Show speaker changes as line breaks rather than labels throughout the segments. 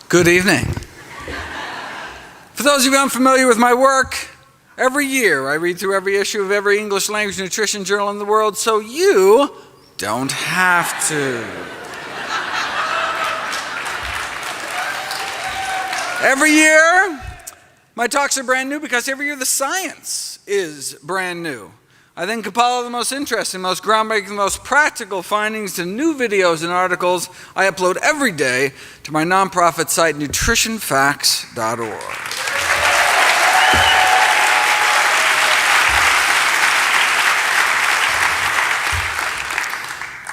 Good evening. For those of you unfamiliar with my work, every year I read through every issue of every English language nutrition journal in the world so you don't have to. Every year, my talks are brand new because every year the science is brand new. I then compile the most interesting, most groundbreaking, most practical findings to new videos and articles I upload every day to my nonprofit site, nutritionfacts.org.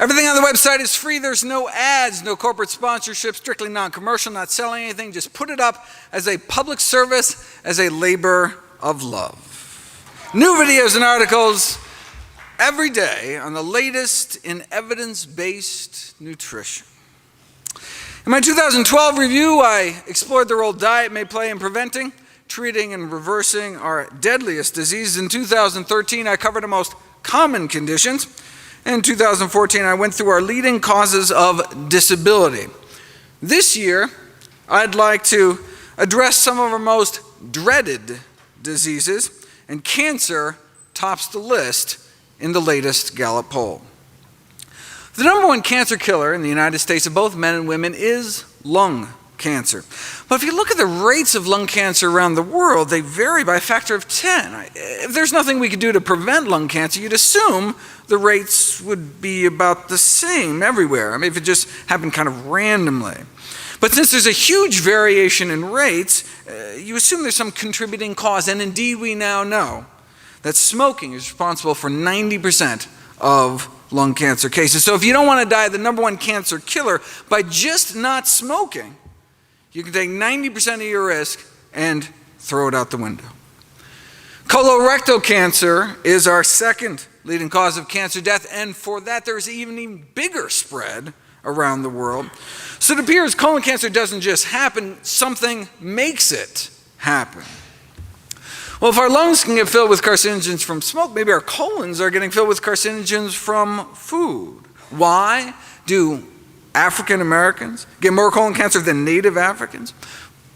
Everything on the website is free. There's no ads, no corporate sponsorship, strictly non-commercial, not selling anything. Just put it up as a public service, as a labor of love. New videos and articles every day on the latest in evidence-based nutrition. In my 2012 review, I explored the role diet may play in preventing, treating, and reversing our deadliest diseases. In 2013, I covered the most common conditions. In 2014, I went through our leading causes of disability. This year, I'd like to address some of our most dreaded diseases, and cancer tops the list in the latest Gallup poll. The number one cancer killer in the United States of both men and women is lung cancer. But if you look at the rates of lung cancer around the world, they vary by a factor of 10. If there's nothing we could do to prevent lung cancer, you'd assume the rates would be about the same everywhere. I mean, if it just happened kind of randomly. But since there's a huge variation in rates, you assume there's some contributing cause, and indeed we now know that smoking is responsible for 90% of lung cancer cases. So if you don't want to die of the number one cancer killer by just not smoking, you can take 90% of your risk and throw it out the window. Colorectal cancer is our second leading cause of cancer death, and for that there's even bigger spread around the world. So it appears colon cancer doesn't just happen, something makes it happen. Well, if our lungs can get filled with carcinogens from smoke, maybe our colons are getting filled with carcinogens from food. Why do African Americans get more colon cancer than Native Africans?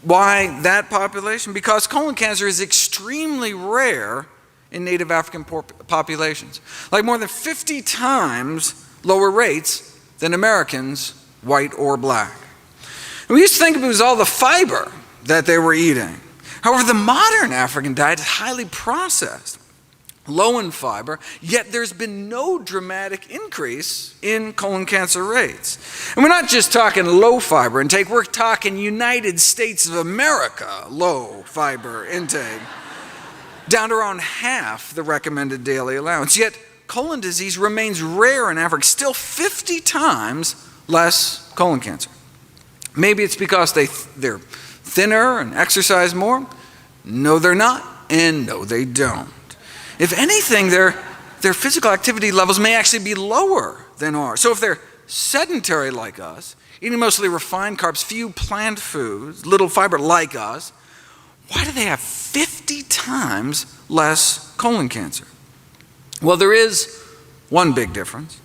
Why that population? Because colon cancer is extremely rare in Native African populations, like more than 50 times lower rates than Americans, white or black. And we used to think it was all the fiber that they were eating. However, the modern African diet is highly processed, low in fiber, yet there's been no dramatic increase in colon cancer rates. And we're not just talking low fiber intake, we're talking United States of America low fiber intake, down to around half the recommended daily allowance. Yet colon disease remains rare in Africa, still 50 times less colon cancer. Maybe it's because they're thinner and exercise more. No, they're not, and no, they don't. If anything, their physical activity levels may actually be lower than ours. So if they're sedentary like us, eating mostly refined carbs, few plant foods, little fiber like us, why do they have 50 times less colon cancer? Well, there is one big difference.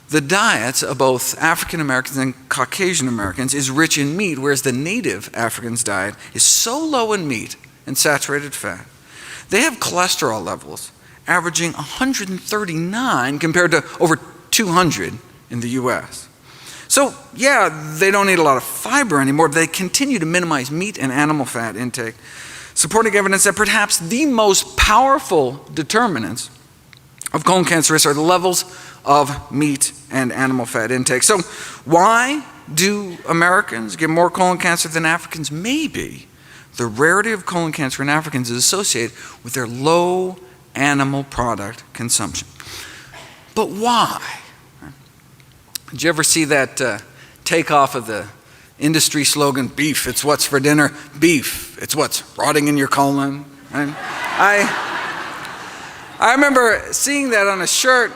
The diets of both African Americans and Caucasian Americans is rich in meat, whereas the native Africans' diet is so low in meat and saturated fat. They have cholesterol levels averaging 139 compared to over 200 in the US. So yeah, they don't eat a lot of fiber anymore, but they continue to minimize meat and animal fat intake, supporting evidence that perhaps the most powerful determinants of colon cancer risk are the levels of meat and animal fat intake. So why do Americans get more colon cancer than Africans? Maybe the rarity of colon cancer in Africans is associated with their low animal product consumption. But why? Did you ever see that takeoff of the industry slogan, beef, it's what's for dinner? Beef, it's what's rotting in your colon. And I remember seeing that on a shirt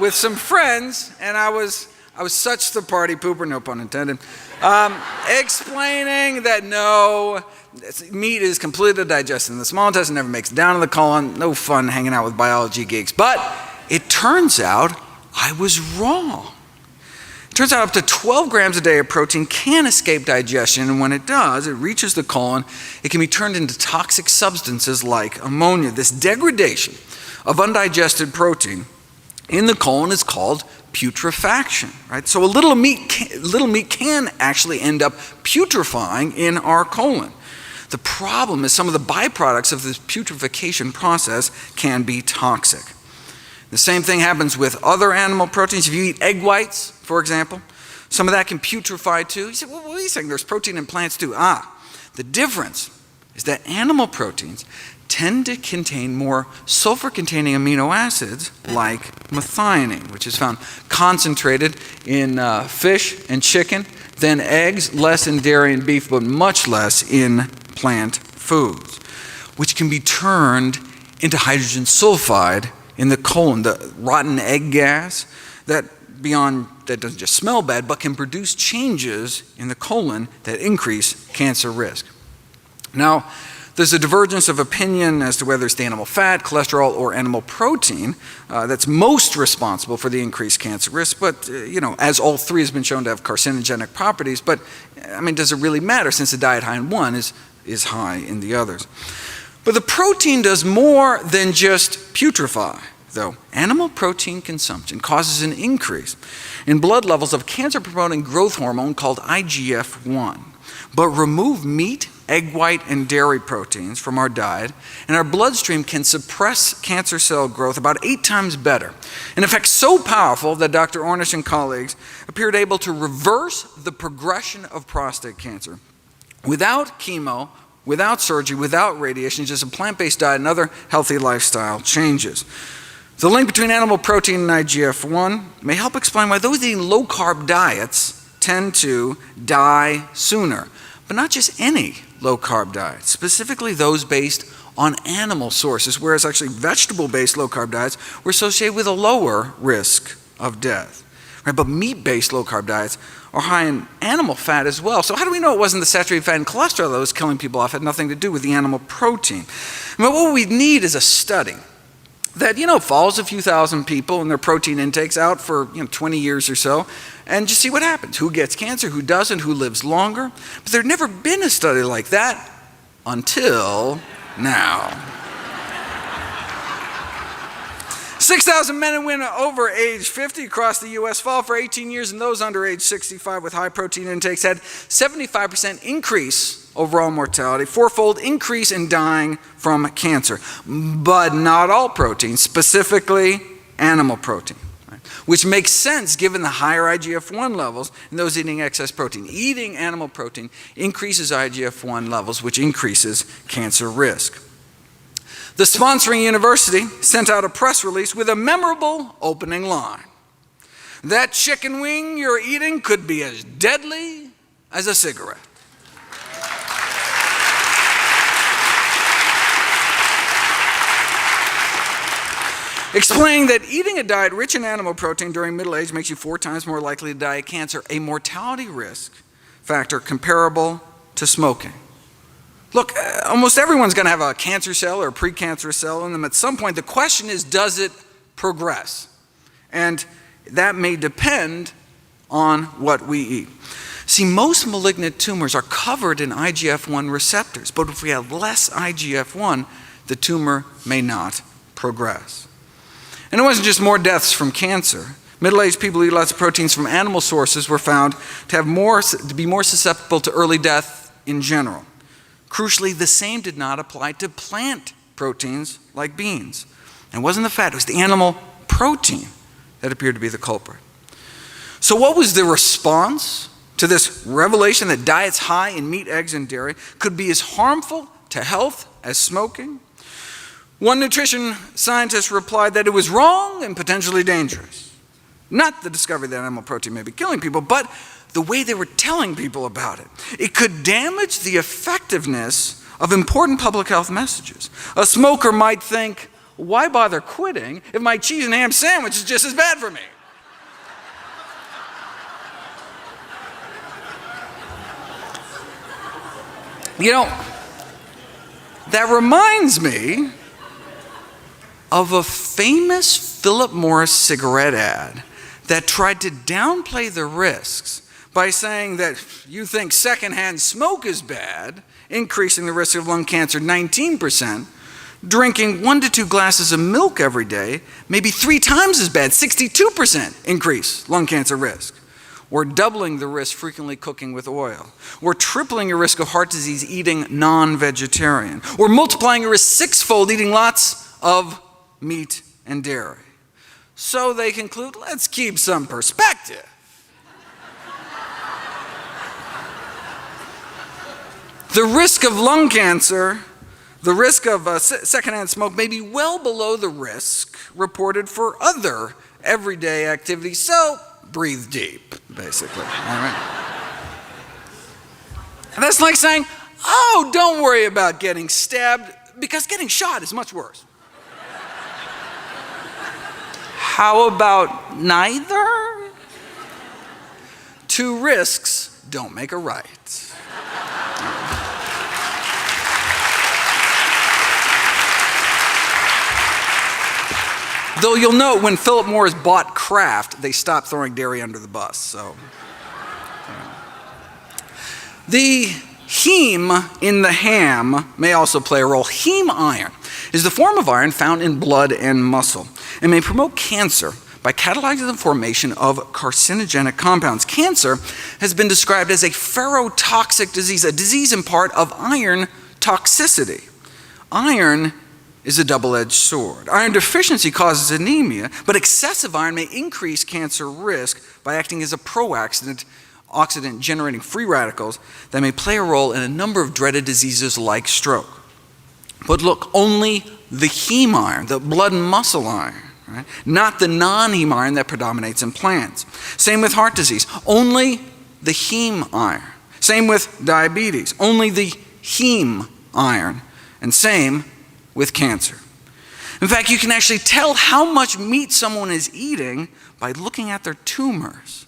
with some friends, and I was such the party pooper, no pun intended, explaining that no, meat is completely digested in the small intestine, never makes it down to the colon, no fun hanging out with biology geeks. But it turns out I was wrong. Turns out up to 12 grams a day of protein can escape digestion, and when it does, it reaches the colon, it can be turned into toxic substances like ammonia. This degradation of undigested protein in the colon is called putrefaction, right? So a little meat can actually end up putrefying in our colon. The problem is some of the byproducts of this putrefaction process can be toxic. The same thing happens with other animal proteins. If you eat egg whites, for example, some of that can putrefy too. You say, well, what are you saying? There's protein in plants too. The difference is that animal proteins tend to contain more sulfur-containing amino acids like methionine, which is found concentrated in fish and chicken, than eggs, less in dairy and beef, but much less in plant foods, which can be turned into hydrogen sulfide in the colon, the rotten egg gas that doesn't just smell bad, but can produce changes in the colon that increase cancer risk. Now, there's a divergence of opinion as to whether it's the animal fat, cholesterol, or animal protein that's most responsible for the increased cancer risk, but as all three has been shown to have carcinogenic properties, but does it really matter since the diet high in one is high in the others? But the protein does more than just putrefy, though. Animal protein consumption causes an increase in blood levels of cancer-promoting growth hormone called IGF-1. But remove meat, egg white, and dairy proteins from our diet, and our bloodstream can suppress cancer cell growth about 8 times better. An effect so powerful that Dr. Ornish and colleagues appeared able to reverse the progression of prostate cancer without chemo, without surgery, without radiation, just a plant-based diet and other healthy lifestyle changes. The link between animal protein and IGF-1 may help explain why those eating low-carb diets tend to die sooner. But not just any low-carb diet, specifically those based on animal sources, whereas actually vegetable-based low-carb diets were associated with a lower risk of death. Right? But meat-based low-carb diets are high in animal fat as well. So how do we know it wasn't the saturated fat and cholesterol that was killing people off? It had nothing to do with the animal protein. What we need is a study that follows a few thousand people and their protein intakes out for 20 years or so, and just see what happens. Who gets cancer, who doesn't, who lives longer. But there'd never been a study like that until now. 6,000 men and women over age 50 across the U.S. followed for 18 years, and those under age 65 with high protein intakes had 75% increase overall mortality, 4-fold increase in dying from cancer. But not all protein, specifically animal protein, right? Which makes sense given the higher IGF-1 levels in those eating excess protein. Eating animal protein increases IGF-1 levels, which increases cancer risk. The sponsoring university sent out a press release with a memorable opening line. That chicken wing you're eating could be as deadly as a cigarette. Explaining that eating a diet rich in animal protein during middle age makes you 4 times more likely to die of cancer, a mortality risk factor comparable to smoking. Look, almost everyone's going to have a cancer cell or a precancerous cell in them at some point. The question is, does it progress? And that may depend on what we eat. See, most malignant tumors are covered in IGF-1 receptors, but if we have less IGF-1, the tumor may not progress. And it wasn't just more deaths from cancer. Middle-aged people who eat lots of proteins from animal sources were found to be more susceptible to early death in general. Crucially, the same did not apply to plant proteins like beans. And it wasn't the fat, it was the animal protein that appeared to be the culprit. So what was the response to this revelation that diets high in meat, eggs, and dairy could be as harmful to health as smoking? One nutrition scientist replied that it was wrong and potentially dangerous. Not the discovery that animal protein may be killing people, but the way they were telling people about it. It could damage the effectiveness of important public health messages. A smoker might think, why bother quitting if my cheese and ham sandwich is just as bad for me? That reminds me of a famous Philip Morris cigarette ad that tried to downplay the risks by saying that you think secondhand smoke is bad, increasing the risk of lung cancer 19%, drinking 1 to 2 glasses of milk every day may be 3 times as bad, 62% increase lung cancer risk, or doubling the risk frequently cooking with oil, or tripling your risk of heart disease eating non-vegetarian, or multiplying your risk 6-fold eating lots of meat and dairy. So they conclude, let's keep some perspective. The risk of lung cancer, the risk of secondhand smoke may be well below the risk reported for other everyday activities, so breathe deep, basically. All right? And that's like saying, oh, don't worry about getting stabbed because getting shot is much worse. How about neither? 2 risks don't make a right. Though you'll note when Philip Morris bought Kraft, they stopped throwing dairy under the bus. So, the heme in the ham may also play a role. Heme iron is the form of iron found in blood and muscle and may promote cancer by catalyzing the formation of carcinogenic compounds. Cancer has been described as a ferrotoxic disease, a disease in part of iron toxicity. Iron is a double-edged sword. Iron deficiency causes anemia, but excessive iron may increase cancer risk by acting as a pro-oxidant, generating free radicals that may play a role in a number of dreaded diseases like stroke. But look, only the heme iron, the blood and muscle iron, right? Not the non-heme iron that predominates in plants. Same with heart disease, only the heme iron. Same with diabetes, only the heme iron. And same with cancer. In fact, you can actually tell how much meat someone is eating by looking at their tumors.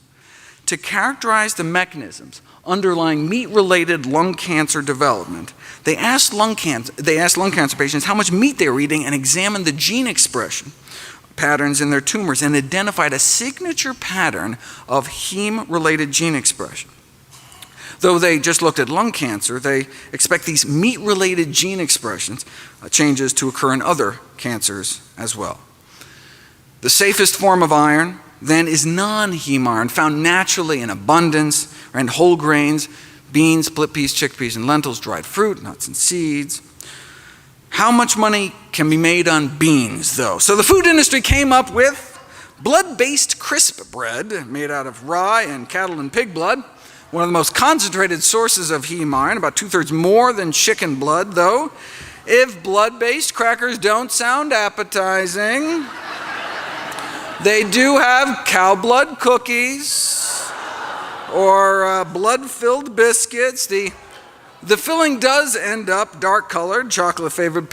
To characterize the mechanisms underlying meat-related lung cancer development, they asked lung cancer patients how much meat they were eating and examined the gene expression patterns in their tumors and identified a signature pattern of heme-related gene expression. Though they just looked at lung cancer, they expect these meat-related gene expressions changes to occur in other cancers as well. The safest form of iron, then, is non-heme iron, found naturally in abundance in whole grains, beans, split peas, chickpeas, and lentils, dried fruit, nuts, and seeds. How much money can be made on beans, though? So the food industry came up with blood-based crisp bread made out of rye and cattle and pig blood. One of the most concentrated sources of heme iron, about 2/3 more than chicken blood, though. If blood-based crackers don't sound appetizing, they do have cow blood cookies or blood-filled biscuits. The filling does end up dark-colored, chocolate-flavored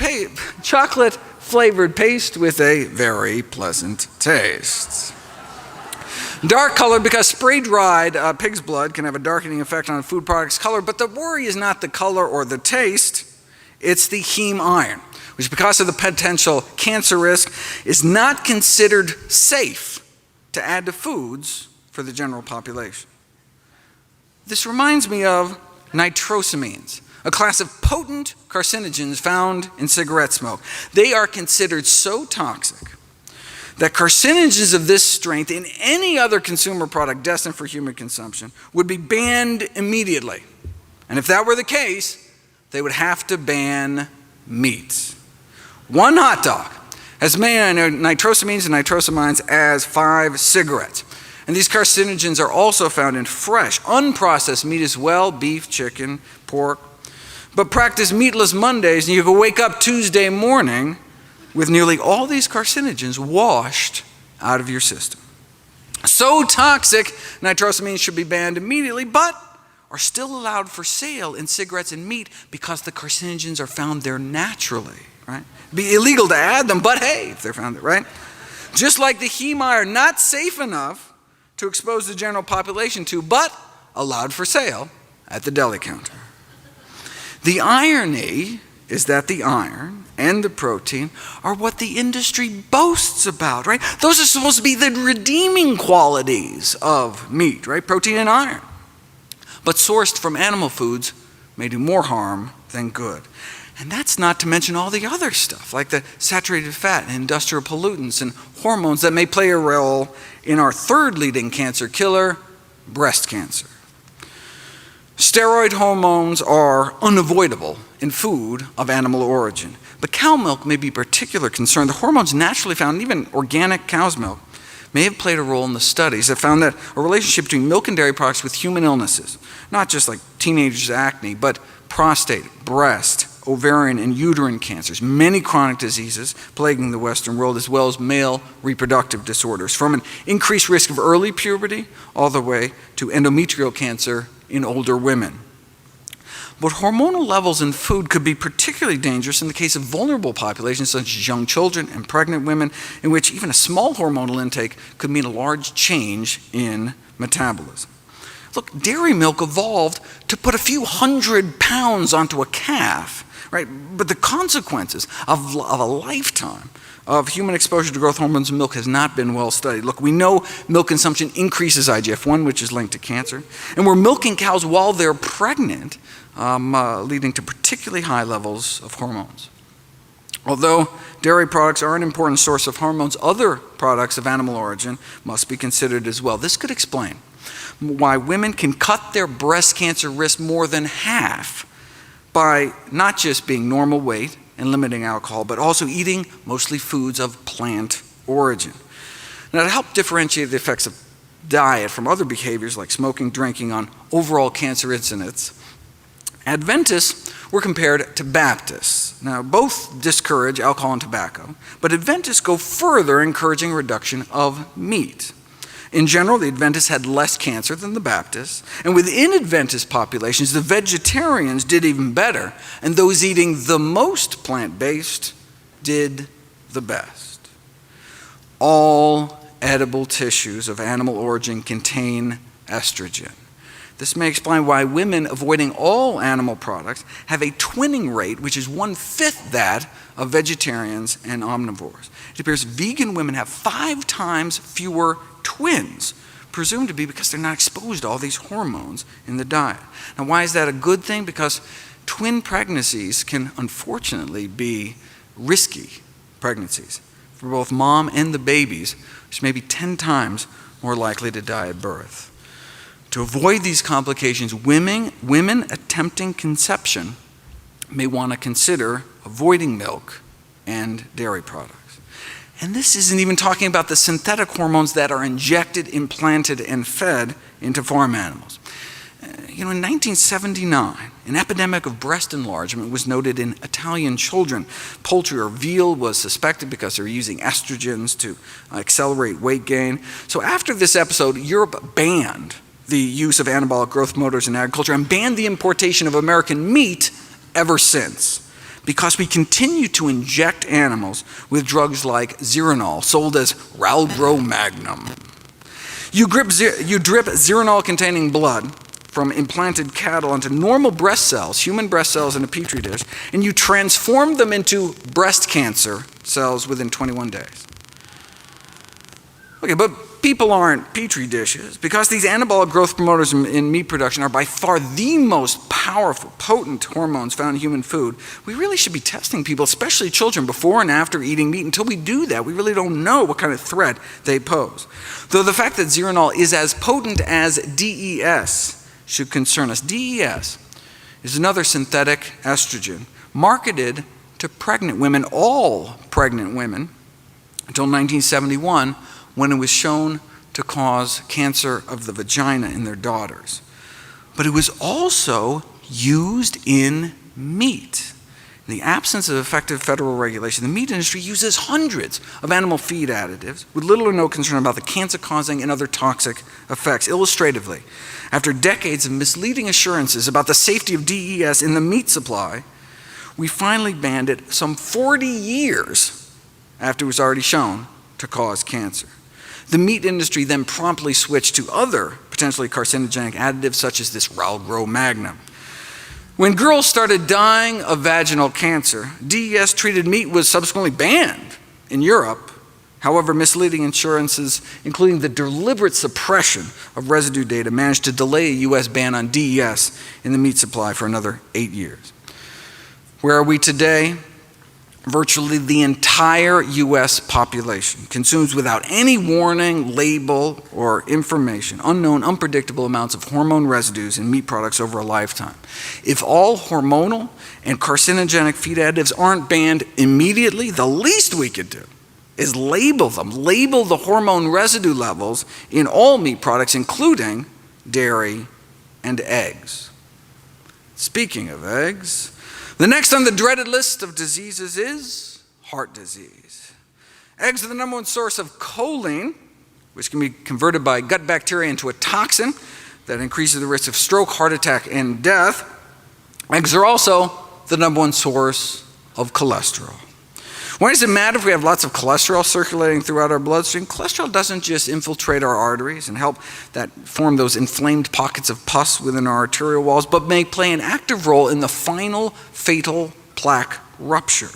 paste with a very pleasant taste. Dark colored because spray-dried pig's blood can have a darkening effect on a food product's color, but the worry is not the color or the taste, it's the heme iron, which because of the potential cancer risk is not considered safe to add to foods for the general population. This reminds me of nitrosamines, a class of potent carcinogens found in cigarette smoke. They are considered so toxic that carcinogens of this strength in any other consumer product destined for human consumption would be banned immediately. And if that were the case, they would have to ban meat. One hot dog has many nitrosamines and nitrosamines as 5 cigarettes. And these carcinogens are also found in fresh, unprocessed meat as well, beef, chicken, pork. But practice meatless Mondays and you can wake up Tuesday morning with nearly all these carcinogens washed out of your system. So toxic, nitrosamines should be banned immediately, but are still allowed for sale in cigarettes and meat because the carcinogens are found there naturally, right? It'd be illegal to add them, but hey, if they're found there, right? Just like the heme iron, not safe enough to expose the general population to, but allowed for sale at the deli counter. The irony is that the iron and the protein are what the industry boasts about, right? Those are supposed to be the redeeming qualities of meat, right? Protein and iron. But sourced from animal foods may do more harm than good. And that's not to mention all the other stuff, like the saturated fat and industrial pollutants and hormones that may play a role in our third leading cancer killer, breast cancer. Steroid hormones are unavoidable in food of animal origin, but cow milk may be a particular concern. The hormones naturally found in even organic cow's milk may have played a role in the studies that found that a relationship between milk and dairy products with human illnesses, not just like teenagers' acne, but prostate, breast, ovarian, and uterine cancers, many chronic diseases plaguing the Western world, as well as male reproductive disorders, from an increased risk of early puberty all the way to endometrial cancer in older women. But hormonal levels in food could be particularly dangerous in the case of vulnerable populations such as young children and pregnant women, in which even a small hormonal intake could mean a large change in metabolism. Look, dairy milk evolved to put a few 100 pounds onto a calf, right? But the consequences of a lifetime of human exposure to growth hormones in milk has not been well studied. Look, we know milk consumption increases IGF-1, which is linked to cancer, and we're milking cows while they're pregnant, leading to particularly high levels of hormones. Although dairy products are an important source of hormones, other products of animal origin must be considered as well. This could explain why women can cut their breast cancer risk more than half by not just being normal weight and limiting alcohol, but also eating mostly foods of plant origin. Now, to help differentiate the effects of diet from other behaviors like smoking, drinking on overall cancer incidence, Adventists were compared to Baptists. Now, both discourage alcohol and tobacco, but Adventists go further, encouraging reduction of meat. In general, the Adventists had less cancer than the Baptists, and within Adventist populations, the vegetarians did even better, and those eating the most plant-based did the best. All edible tissues of animal origin contain estrogen. This may explain why women avoiding all animal products have a twinning rate which is 1/5 that of vegetarians and omnivores. It appears vegan women have 5 times fewer twins, presumed to be because they're not exposed to all these hormones in the diet. Now, why is that a good thing? Because twin pregnancies can unfortunately be risky pregnancies for both mom and the babies, which may be 10 times more likely to die at birth. To avoid these complications, women attempting conception may want to consider avoiding milk and dairy products. And this isn't even talking about the synthetic hormones that are injected, implanted, and fed into farm animals. In 1979, an epidemic of breast enlargement was noted in Italian children. Poultry or veal was suspected because they were using estrogens to accelerate weight gain. So after this episode, Europe banned the use of anabolic growth promoters in agriculture and banned the importation of American meat ever since, because we continue to inject animals with drugs like Zeranol, sold as Ralgro Magnum. You drip Zeranol-containing blood from implanted cattle onto normal breast cells, human breast cells in a petri dish, and you transform them into breast cancer cells within 21 days. Okay, but people aren't petri dishes, because these anabolic growth promoters in meat production are by far the most powerful, potent hormones found in human food. We really should be testing people, especially children, before and after eating meat. Until we do that, we really don't know what kind of threat they pose. Though the fact that Zeranol is as potent as DES should concern us. DES is another synthetic estrogen marketed to pregnant women, all pregnant women, until 1971, when it was shown to cause cancer of the vagina in their daughters. But it was also used in meat. In the absence of effective federal regulation, the meat industry uses hundreds of animal feed additives with little or no concern about the cancer-causing and other toxic effects. Illustratively, after decades of misleading assurances about the safety of DES in the meat supply, we finally banned it some 40 years after it was already shown to cause cancer. The meat industry then promptly switched to other potentially carcinogenic additives such as this Ralgro Magnum. When girls started dying of vaginal cancer, DES-treated meat was subsequently banned in Europe. However, misleading insurances, including the deliberate suppression of residue data, managed to delay a U.S. ban on DES in the meat supply for another 8 years. Where are we today? Virtually the entire U.S. population consumes without any warning, label, or information unknown, unpredictable amounts of hormone residues in meat products over a lifetime. If all hormonal and carcinogenic feed additives aren't banned immediately, the least we could do is label them. Label the hormone residue levels in all meat products, including dairy and eggs. Speaking of eggs, the next on the dreaded list of diseases is heart disease. Eggs are the #1 source of choline, which can be converted by gut bacteria into a toxin that increases the risk of stroke, heart attack, and death. Eggs are also the #1 source of cholesterol. Why does it matter if we have lots of cholesterol circulating throughout our bloodstream? Cholesterol doesn't just infiltrate our arteries and help that form those inflamed pockets of pus within our arterial walls, but may play an active role in the final fatal plaque rupture.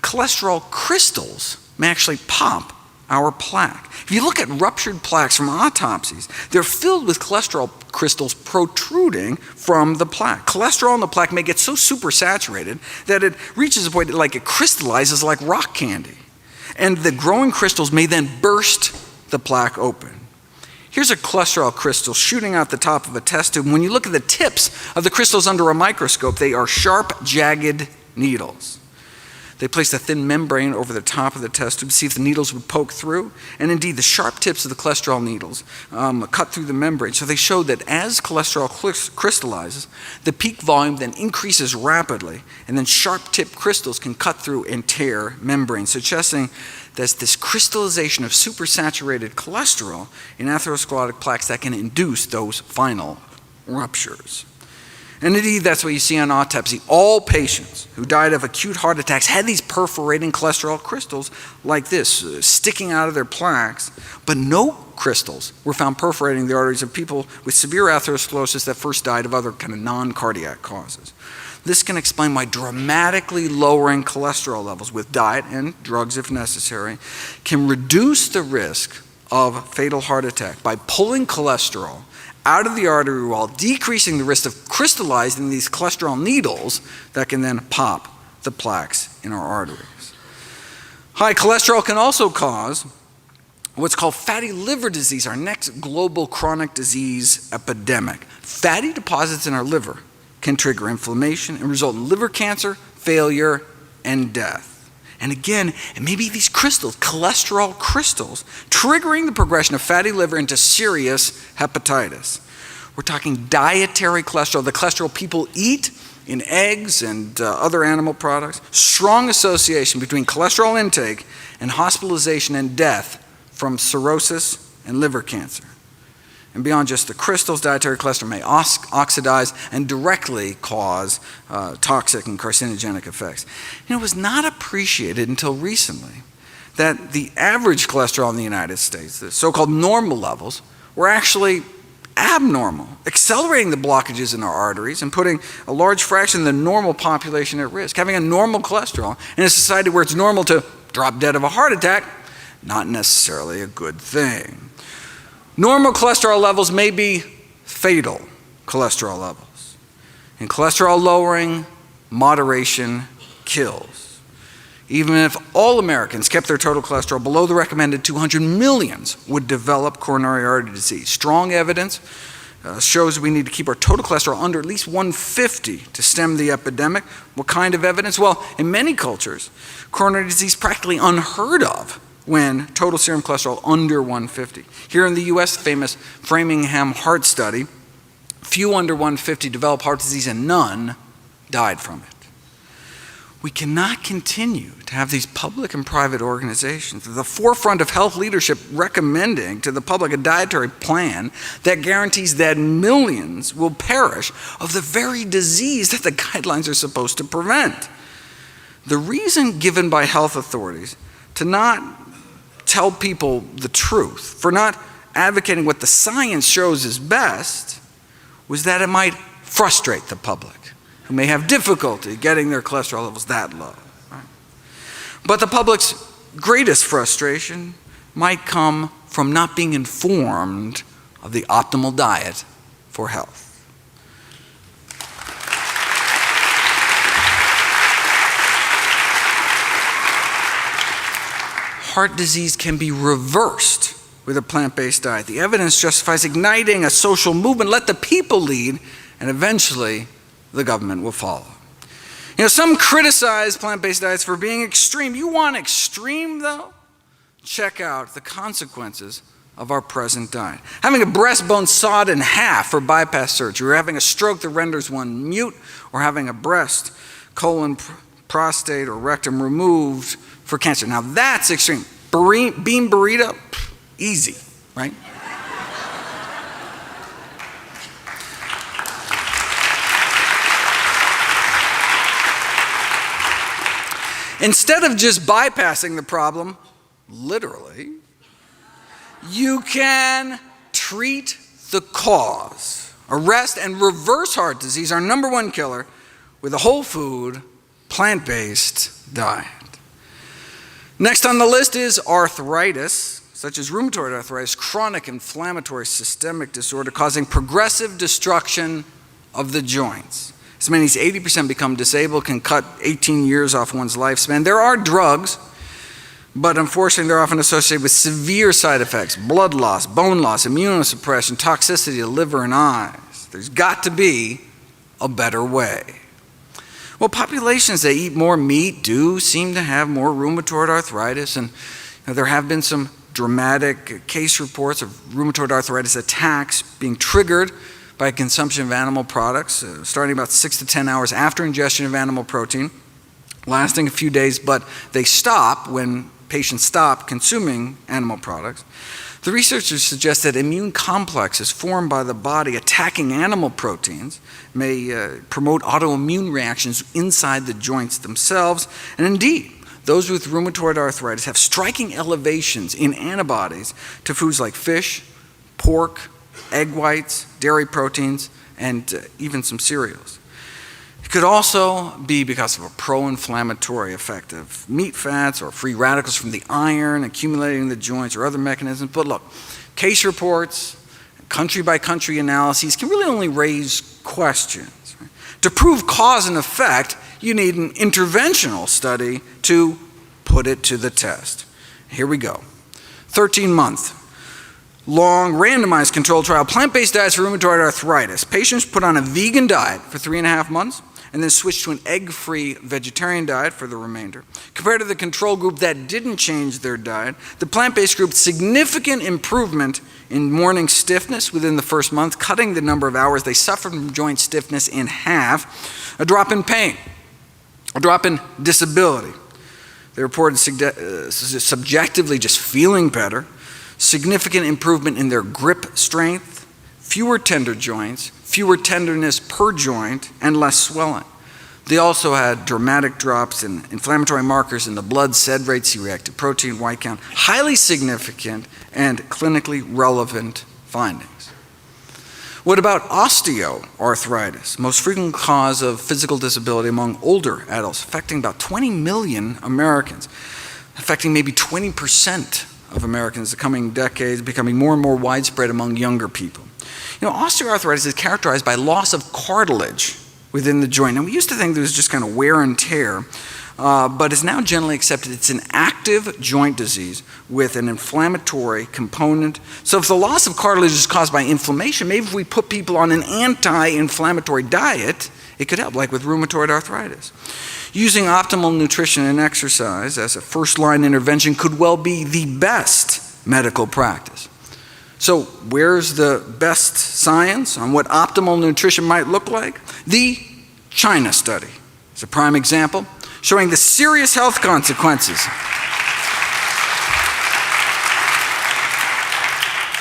Cholesterol crystals may actually pop our plaque. If you look at ruptured plaques from autopsies, they're filled with cholesterol crystals protruding from the plaque. Cholesterol in the plaque may get so supersaturated that it reaches a point that it crystallizes like rock candy. And the growing crystals may then burst the plaque open. Here's a cholesterol crystal shooting out the top of a test tube. When you look at the tips of the crystals under a microscope, they are sharp, jagged needles. They placed a thin membrane over the top of the test tube to see if the needles would poke through. And indeed, the sharp tips of the cholesterol needles cut through the membrane. So they showed that as cholesterol crystallizes, the peak volume then increases rapidly, and then sharp-tipped crystals can cut through and tear membranes, suggesting there's this crystallization of supersaturated cholesterol in atherosclerotic plaques that can induce those final ruptures. And indeed, that's what you see on autopsy. All patients who died of acute heart attacks had these perforating cholesterol crystals like this, sticking out of their plaques, but no crystals were found perforating the arteries of people with severe atherosclerosis that first died of other kind of non-cardiac causes. This can explain why dramatically lowering cholesterol levels with diet and drugs if necessary can reduce the risk of fatal heart attack by pulling cholesterol out of the artery wall, decreasing the risk of crystallizing these cholesterol needles that can then pop the plaques in our arteries. High cholesterol can also cause what's called fatty liver disease, our next global chronic disease epidemic. Fatty deposits in our liver can trigger inflammation and result in liver cancer, failure, and death. And again, it may be these crystals, cholesterol crystals, triggering the progression of fatty liver into serious hepatitis. We're talking dietary cholesterol, the cholesterol people eat in eggs and other animal products. Strong association between cholesterol intake and hospitalization and death from cirrhosis and liver cancer. And beyond just the crystals, dietary cholesterol may oxidize and directly cause toxic and carcinogenic effects. It was not appreciated until recently that the average cholesterol in the United States, the so-called normal levels, were actually abnormal, accelerating the blockages in our arteries and putting a large fraction of the normal population at risk. Having a normal cholesterol in a society where it's normal to drop dead of a heart attack, not necessarily a good thing. Normal cholesterol levels may be fatal cholesterol levels. In cholesterol lowering, moderation kills. Even if all Americans kept their total cholesterol below the recommended 200, millions would develop coronary artery disease. Strong evidence shows we need to keep our total cholesterol under at least 150 to stem the epidemic. What kind of evidence? Well, in many cultures, coronary disease is practically unheard of when total serum cholesterol under 150. Here in the US, the famous Framingham heart study, few under 150 developed heart disease and none died from it. We cannot continue to have these public and private organizations at the forefront of health leadership recommending to the public a dietary plan that guarantees that millions will perish of the very disease that the guidelines are supposed to prevent. The reason given by health authorities to not tell people the truth, for not advocating what the science shows is best, was that it might frustrate the public. who may have difficulty getting their cholesterol levels that low. Right? But the public's greatest frustration might come from not being informed of the optimal diet for health. Heart disease can be reversed with a plant-based diet. The evidence justifies igniting a social movement. Let the people lead, and eventually the government will follow. You know, some criticize plant-based diets for being extreme. You want extreme, though? Check out the consequences of our present diet. Having a breastbone sawed in half for bypass surgery, or having a stroke that renders one mute, or having a breast, colon, prostate, or rectum removed for cancer. Now that's extreme. Bean burrito, easy, right? Instead of just bypassing the problem, literally, you can treat the cause. Arrest and reverse heart disease, our number one killer, with a whole food, plant-based diet. Next on the list is arthritis, such as rheumatoid arthritis, chronic inflammatory systemic disorder causing progressive destruction of the joints. As many as 80% become disabled, can cut 18 years off one's lifespan. There are drugs, but unfortunately they're often associated with severe side effects: blood loss, bone loss, immunosuppression, toxicity to liver and eyes. There's got to be a better way. Well, populations that eat more meat do seem to have more rheumatoid arthritis, and there have been some dramatic case reports of rheumatoid arthritis attacks being triggered by consumption of animal products, starting about 6 to 10 hours after ingestion of animal protein, lasting a few days, but they stop when patients stop consuming animal products. The researchers suggest that immune complexes formed by the body attacking animal proteins may promote autoimmune reactions inside the joints themselves, and indeed, those with rheumatoid arthritis have striking elevations in antibodies to foods like fish, pork, egg whites, dairy proteins, and even some cereals. It could also be because of a pro-inflammatory effect of meat fats or free radicals from the iron accumulating in the joints or other mechanisms. But look, case reports, country-by-country analyses can really only raise questions. Right? To prove cause and effect, you need an interventional study to put it to the test. Here we go. 13-month. Long randomized controlled trial, plant-based diets for rheumatoid arthritis. Patients put on a vegan diet for 3.5 months and then switched to an egg-free vegetarian diet for the remainder. Compared to the control group that didn't change their diet, the plant-based group significant improvement in morning stiffness within the first month, cutting the number of hours they suffered from joint stiffness in half, a drop in pain, a drop in disability. They reported subjectively just feeling better, significant improvement in their grip strength, fewer tender joints, fewer tenderness per joint, and less swelling. They also had dramatic drops in inflammatory markers in the blood, SED rate, C-reactive protein, white count, highly significant and clinically relevant findings. What about osteoarthritis, most frequent cause of physical disability among older adults, affecting about 20 million Americans, affecting maybe 20% of Americans in the coming decades, becoming more and more widespread among younger people. You know, osteoarthritis is characterized by loss of cartilage within the joint. And we used to think there was just kind of wear and tear, but it's now generally accepted it's an active joint disease with an inflammatory component. So if the loss of cartilage is caused by inflammation, maybe if we put people on an anti-inflammatory diet, it could help, like with rheumatoid arthritis. Using optimal nutrition and exercise as a first-line intervention could well be the best medical practice. So where's the best science on what optimal nutrition might look like? The China study is a prime example, showing the serious health consequences.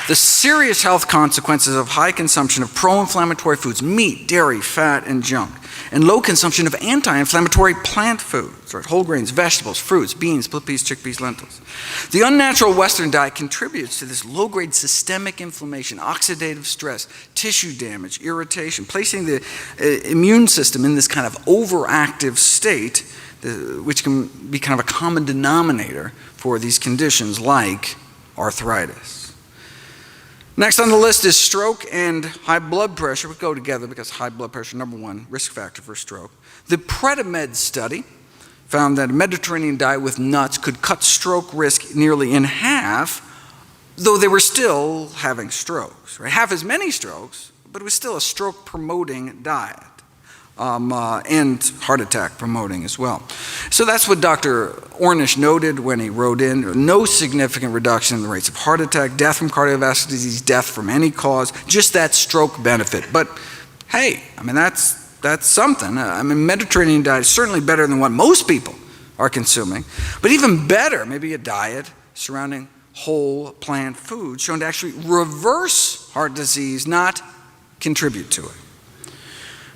The serious health consequences of high consumption of pro-inflammatory foods, meat, dairy, fat, and junk. and low consumption of anti-inflammatory plant foods, right? Whole grains, vegetables, fruits, beans, split peas, chickpeas, lentils. The unnatural Western diet contributes to this low-grade systemic inflammation, oxidative stress, tissue damage, irritation, placing the immune system in this kind of overactive state, which can be kind of a common denominator for these conditions like arthritis. Next on the list is stroke and high blood pressure. We go together because high blood pressure, number one, risk factor for stroke. The Predimed study found that a Mediterranean diet with nuts could cut stroke risk nearly in half, though they were still having strokes, right? Half as many strokes, but it was still a stroke-promoting diet. And heart attack promoting as well. So that's what Dr. Ornish noted when he wrote in, no significant reduction in the rates of heart attack, death from cardiovascular disease, death from any cause, just that stroke benefit. But hey, I mean, that's something. I mean, Mediterranean diet is certainly better than what most people are consuming, but even better, maybe a diet surrounding whole plant foods shown to actually reverse heart disease, not contribute to it.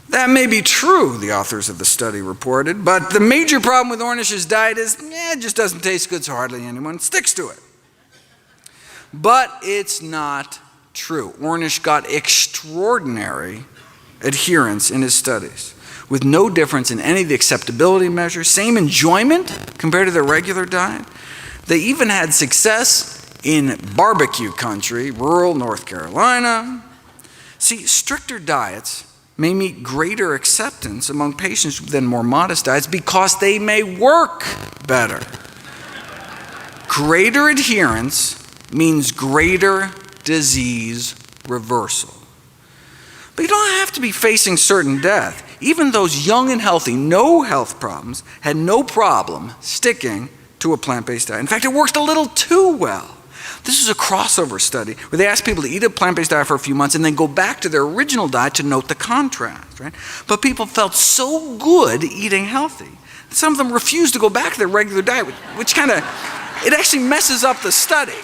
That may be true, the authors of the study reported, but the major problem with Ornish's diet is, it just doesn't taste good, so hardly anyone sticks to it. But it's not true. Ornish got extraordinary adherence in his studies, with no difference in any of the acceptability measures, same enjoyment compared to their regular diet. They even had success in barbecue country, rural North Carolina. See, stricter diets may meet greater acceptance among patients than more modest diets because they may work better. Greater adherence means greater disease reversal. But you don't have to be facing certain death. Even those young and healthy, no health problems, had no problem sticking to a plant-based diet. In fact, it worked a little too well. This is a crossover study where they asked people to eat a plant-based diet for a few months and then go back to their original diet to note the contrast, right? But people felt so good eating healthy that some of them refused to go back to their regular diet, which kind of, it actually messes up the study.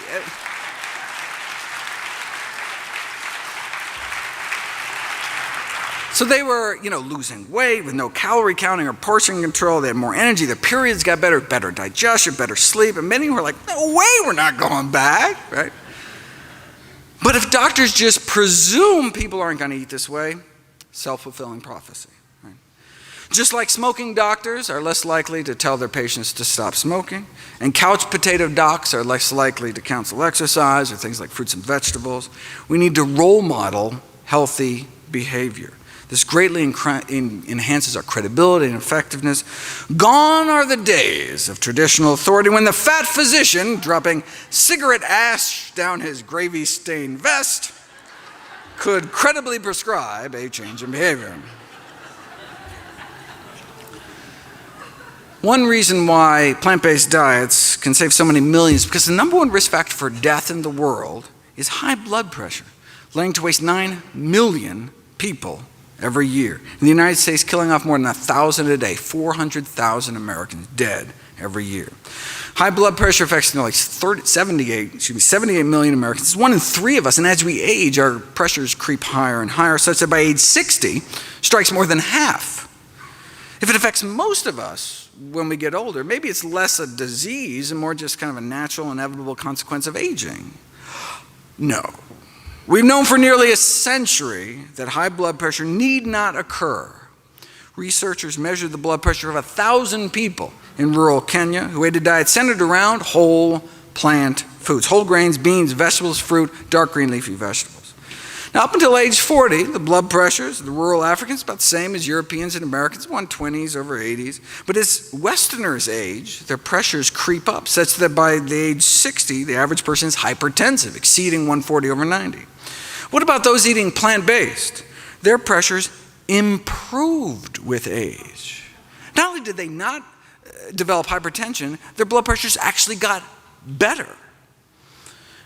So they were, losing weight with no calorie counting or portion control. They had more energy. Their periods got better digestion, better sleep. And many were like, no way, we're not going back, right? But if doctors just presume people aren't going to eat this way, self-fulfilling prophecy. Right? Just like smoking doctors are less likely to tell their patients to stop smoking, and couch potato docs are less likely to counsel exercise or things like fruits and vegetables, we need to role model healthy behavior. This greatly enhances our credibility and effectiveness. Gone are the days of traditional authority when the fat physician, dropping cigarette ash down his gravy-stained vest, could credibly prescribe a change in behavior. One reason why plant-based diets can save so many millions is because the number one risk factor for death in the world is high blood pressure, leading to waste 9 million people every year. In the United States, killing off more than 1,000 a day, 400,000 Americans dead every year. High blood pressure affects 78 million Americans. It's 1 in 3 of us, and as we age, our pressures creep higher and higher, such that by age 60, strikes more than half. If it affects most of us when we get older, maybe it's less a disease and more just kind of a natural, inevitable consequence of aging. No. We've known for nearly a century that high blood pressure need not occur. Researchers measured the blood pressure of 1,000 people in rural Kenya who ate a diet centered around whole plant foods, whole grains, beans, vegetables, fruit, dark green leafy vegetables. Now, up until age 40, the blood pressures of the rural Africans about the same as Europeans and Americans, 120s over 80s. But as Westerners age, their pressures creep up, such that by the age 60, the average person is hypertensive, exceeding 140 over 90. What about those eating plant-based? Their pressures improved with age. Not only did they not develop hypertension, their blood pressures actually got better.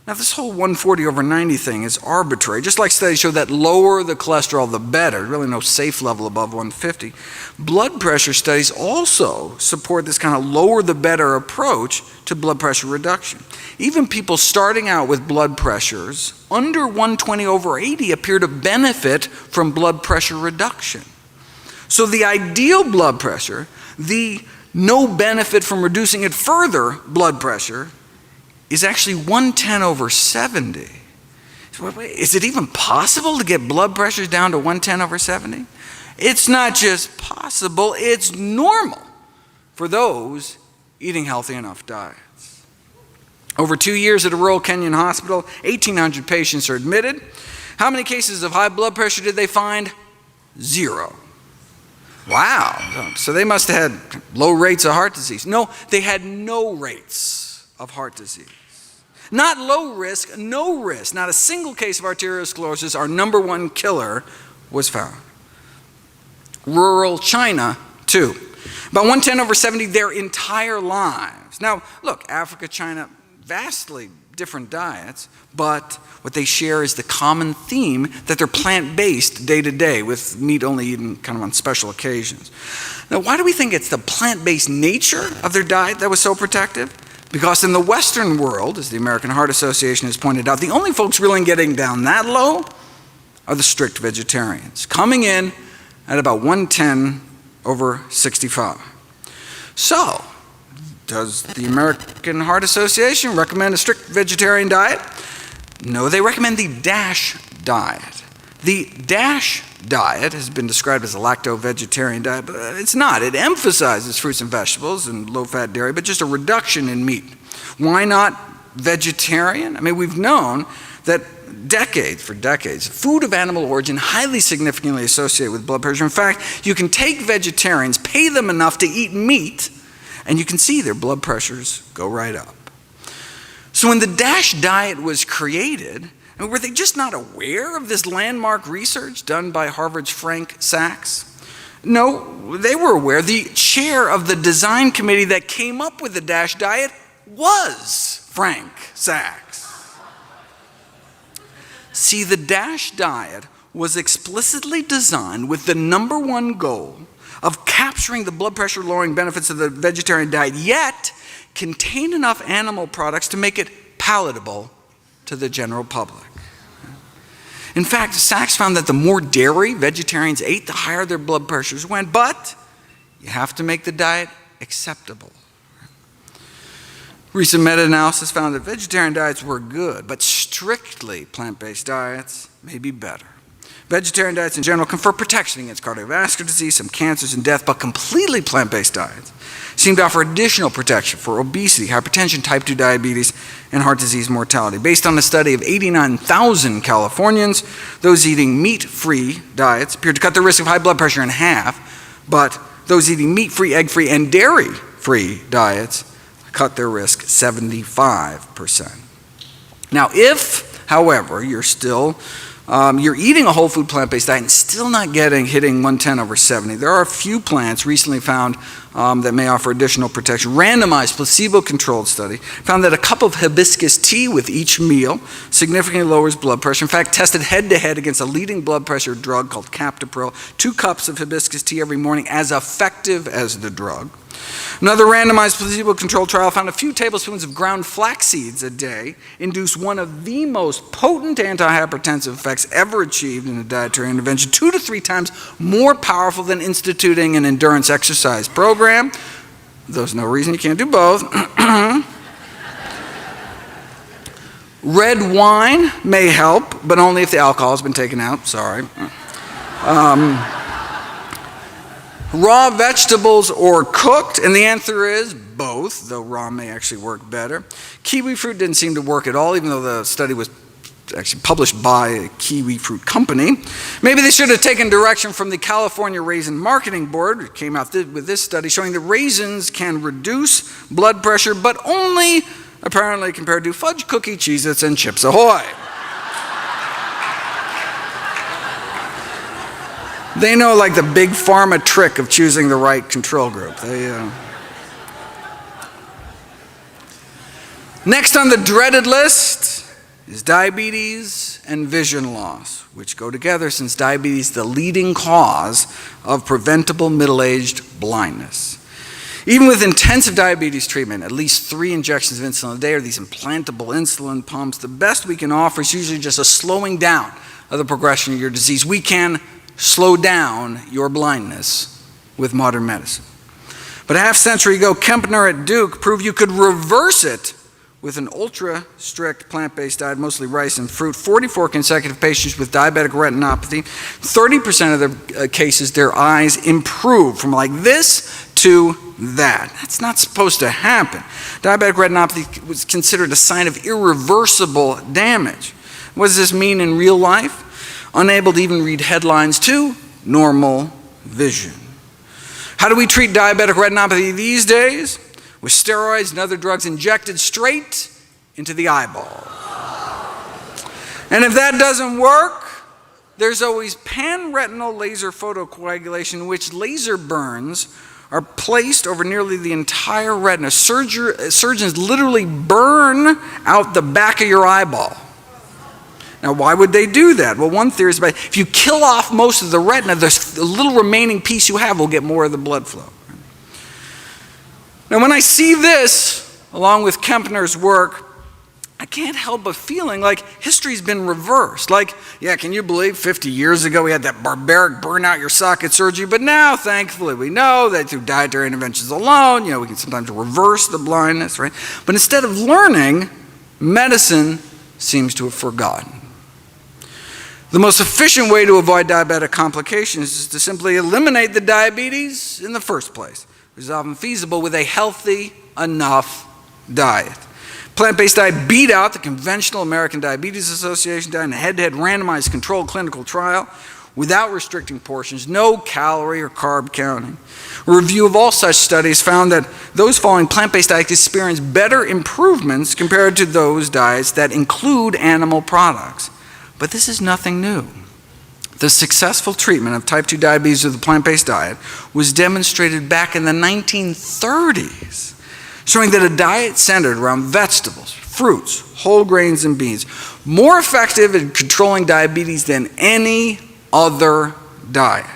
Now, this whole 140 over 90 thing is arbitrary. Just like studies show that lower the cholesterol, the better. There's really no safe level above 150. Blood pressure studies also support this kind of lower the better approach to blood pressure reduction. Even people starting out with blood pressures under 120 over 80 appear to benefit from blood pressure reduction. So the ideal blood pressure, the no benefit from reducing it further blood pressure, is actually 110/70. Is it even possible to get blood pressures down to 110/70? It's not just possible, it's normal for those eating healthy enough diets. Over 2 years at a rural Kenyan hospital, 1,800 patients are admitted. How many cases of high blood pressure did they find? 0. Wow, so they must have had low rates of heart disease. No, they had no rates of heart disease. Not low risk, no risk. Not a single case of arteriosclerosis, our number one killer, was found. Rural China, too. About 110/70 their entire lives. Now, look, Africa, China, vastly different diets, but what they share is the common theme that they're plant-based day to day, with meat only eaten kind of on special occasions. Now, why do we think it's the plant-based nature of their diet that was so protective? Because in the Western world, as the American Heart Association has pointed out, the only folks really getting down that low are the strict vegetarians, coming in at about 110/65. So, does the American Heart Association recommend a strict vegetarian diet? No, they recommend the DASH diet. The DASH diet has been described as a lacto-vegetarian diet, but it's not. It emphasizes fruits and vegetables and low-fat dairy, but just a reduction in meat. Why not vegetarian? I mean, we've known that for decades, food of animal origin highly significantly associated with blood pressure. In fact, you can take vegetarians, pay them enough to eat meat, and you can see their blood pressures go right up. So when the DASH diet was created, were they just not aware of this landmark research done by Harvard's Frank Sachs? No, they were aware. The chair of the design committee that came up with the DASH diet was Frank Sachs. See, the DASH diet was explicitly designed with the number one goal of capturing the blood pressure lowering benefits of the vegetarian diet, yet contain enough animal products to make it palatable to the general public. In fact, Sachs found that the more dairy vegetarians ate, the higher their blood pressures went, but you have to make the diet acceptable. Recent meta-analysis found that vegetarian diets were good, but strictly plant-based diets may be better. Vegetarian diets in general confer protection against cardiovascular disease, some cancers, and death, but completely plant-based diets seem to offer additional protection for obesity, hypertension, type 2 diabetes, and heart disease mortality. Based on a study of 89,000 Californians, those eating meat-free diets appeared to cut the risk of high blood pressure in half, but those eating meat-free, egg-free, and dairy-free diets cut their risk 75%. Now, if, however, you're eating a whole food plant-based diet and still not hitting 110/70, there are a few plants recently found that may offer additional protection. Randomized placebo-controlled study found that a cup of hibiscus tea with each meal significantly lowers blood pressure. In fact, tested head-to-head against a leading blood pressure drug called captopril, 2 cups of hibiscus tea every morning, as effective as the drug. Another randomized placebo-controlled trial found a few tablespoons of ground flax seeds a day induced one of the most potent antihypertensive effects ever achieved in a dietary intervention, 2 to 3 times more powerful than instituting an endurance exercise program. There's no reason you can't do both. Red wine may help, but only if the alcohol has been taken out. Sorry. Raw vegetables or cooked, and the answer is both, though raw may actually work better. Kiwi fruit didn't seem to work at all, even though the study was actually published by a kiwi fruit company. Maybe they should have taken direction from the California Raisin Marketing Board, which came out with this study showing that raisins can reduce blood pressure, but only apparently compared to fudge cookie, Cheez-Its, and Chips Ahoy. They know like the big pharma trick of choosing the right control group. Next on the dreaded list is diabetes and vision loss, which go together since diabetes is the leading cause of preventable middle-aged blindness. Even with intensive diabetes treatment, at least 3 injections of insulin a day or these implantable insulin pumps, the best we can offer is usually just a slowing down of the progression of your disease. We can slow down your blindness with modern medicine. But a half century ago, Kempner at Duke proved you could reverse it with an ultra-strict plant-based diet, mostly rice and fruit. 44 consecutive patients with diabetic retinopathy, 30% of their cases, their eyes improved from like this to that. That's not supposed to happen. Diabetic retinopathy was considered a sign of irreversible damage. What does this mean in real life? Unable to even read headlines to normal vision. How do we treat diabetic retinopathy these days? With steroids and other drugs injected straight into the eyeball. And if that doesn't work, there's always pan-retinal laser photocoagulation, in which laser burns are placed over nearly the entire retina. Surgeons literally burn out the back of your eyeball. Now, why would they do that? Well, one theory is that if you kill off most of the retina, the little remaining piece you have will get more of the blood flow. Now, when I see this, along with Kempner's work, I can't help but feeling like history's been reversed. Like, yeah, can you believe 50 years ago we had that barbaric burn out your socket surgery, but now, thankfully, we know that through dietary interventions alone, we can sometimes reverse the blindness, right? But instead of learning, medicine seems to have forgotten. The most efficient way to avoid diabetic complications is to simply eliminate the diabetes in the first place, which is often feasible with a healthy enough diet. Plant-based diet beat out the conventional American Diabetes Association diet in a head-to-head randomized controlled clinical trial without restricting portions, no calorie or carb counting. A review of all such studies found that those following plant-based diets experience better improvements compared to those diets that include animal products. But this is nothing new. The successful treatment of type 2 diabetes with a plant-based diet was demonstrated back in the 1930s, showing that a diet centered around vegetables, fruits, whole grains, and beans, more effective in controlling diabetes than any other diet.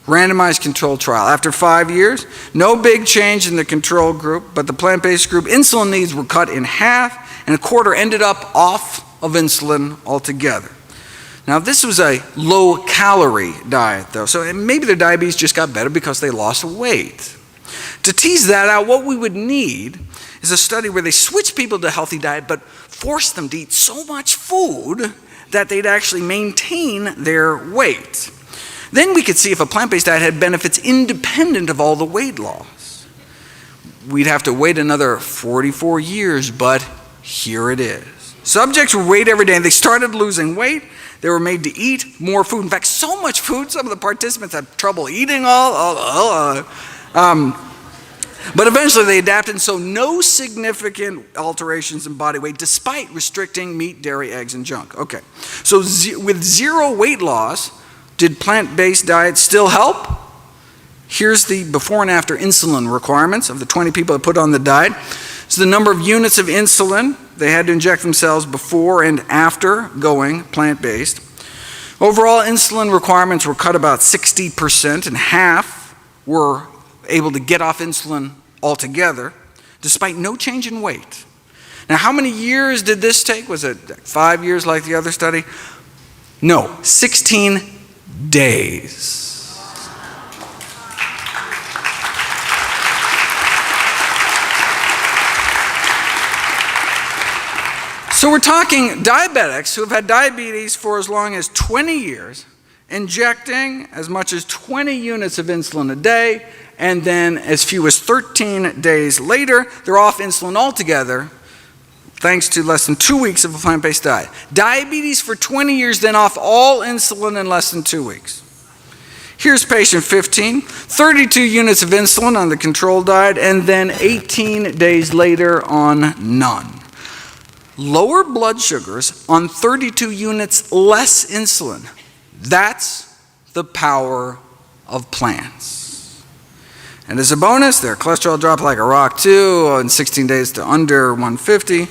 Randomized controlled trial. After 5 years, no big change in the control group, but the plant-based group, insulin needs were cut in half, and a quarter ended up off of insulin altogether. Now, this was a low-calorie diet, though, so maybe their diabetes just got better because they lost weight. To tease that out, what we would need is a study where they switch people to a healthy diet but force them to eat so much food that they'd actually maintain their weight. Then we could see if a plant-based diet had benefits independent of all the weight loss. We'd have to wait another 44 years, but here it is. Subjects were weighed every day, and they started losing weight. They were made to eat more food. In fact, so much food, some of the participants had trouble eating all. But eventually they adapted, and so no significant alterations in body weight despite restricting meat, dairy, eggs, and junk. Okay, so with zero weight loss, did plant-based diets still help? Here's the before and after insulin requirements of the 20 people that put on the diet. So the number of units of insulin they had to inject themselves before and after going plant-based. Overall, insulin requirements were cut about 60%, and half were able to get off insulin altogether, despite no change in weight. Now, how many years did this take? Was it 5 years like the other study? No, 16 days. So we're talking diabetics who have had diabetes for as long as 20 years, injecting as much as 20 units of insulin a day, and then as few as 13 days later, they're off insulin altogether, thanks to less than 2 weeks of a plant-based diet. Diabetes for 20 years, then off all insulin in less than 2 weeks. Here's patient 15, 32 units of insulin on the control diet, and then 18 days later on none. Lower blood sugars on 32 units less insulin. That's the power of plants. And as a bonus, their cholesterol dropped like a rock too, in 16 days to under 150.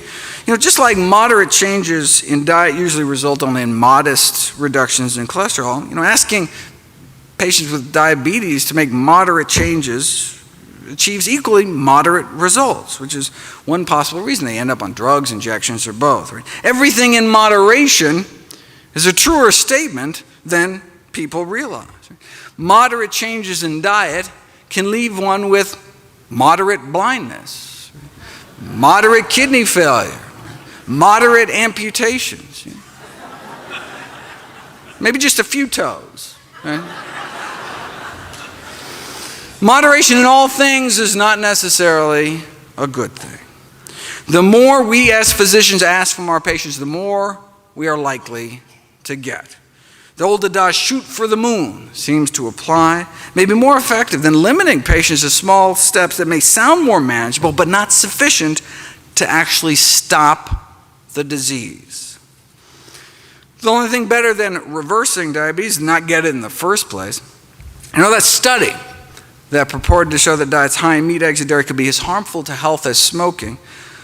Just like moderate changes in diet usually result only in modest reductions in cholesterol, asking patients with diabetes to make moderate changes achieves equally moderate results, which is one possible reason they end up on drugs, injections, or both. Right? Everything in moderation is a truer statement than people realize. Moderate changes in diet can leave one with moderate blindness, moderate kidney failure, moderate amputations, maybe just a few toes. Right? Moderation in all things is not necessarily a good thing. The more we as physicians ask from our patients, the more we are likely to get. The old adage, shoot for the moon, seems to apply, may be more effective than limiting patients to small steps that may sound more manageable, but not sufficient to actually stop the disease. The only thing better than reversing diabetes is not get it in the first place. You know, that study that purported to show that diets high in meat, eggs, and dairy could be as harmful to health as smoking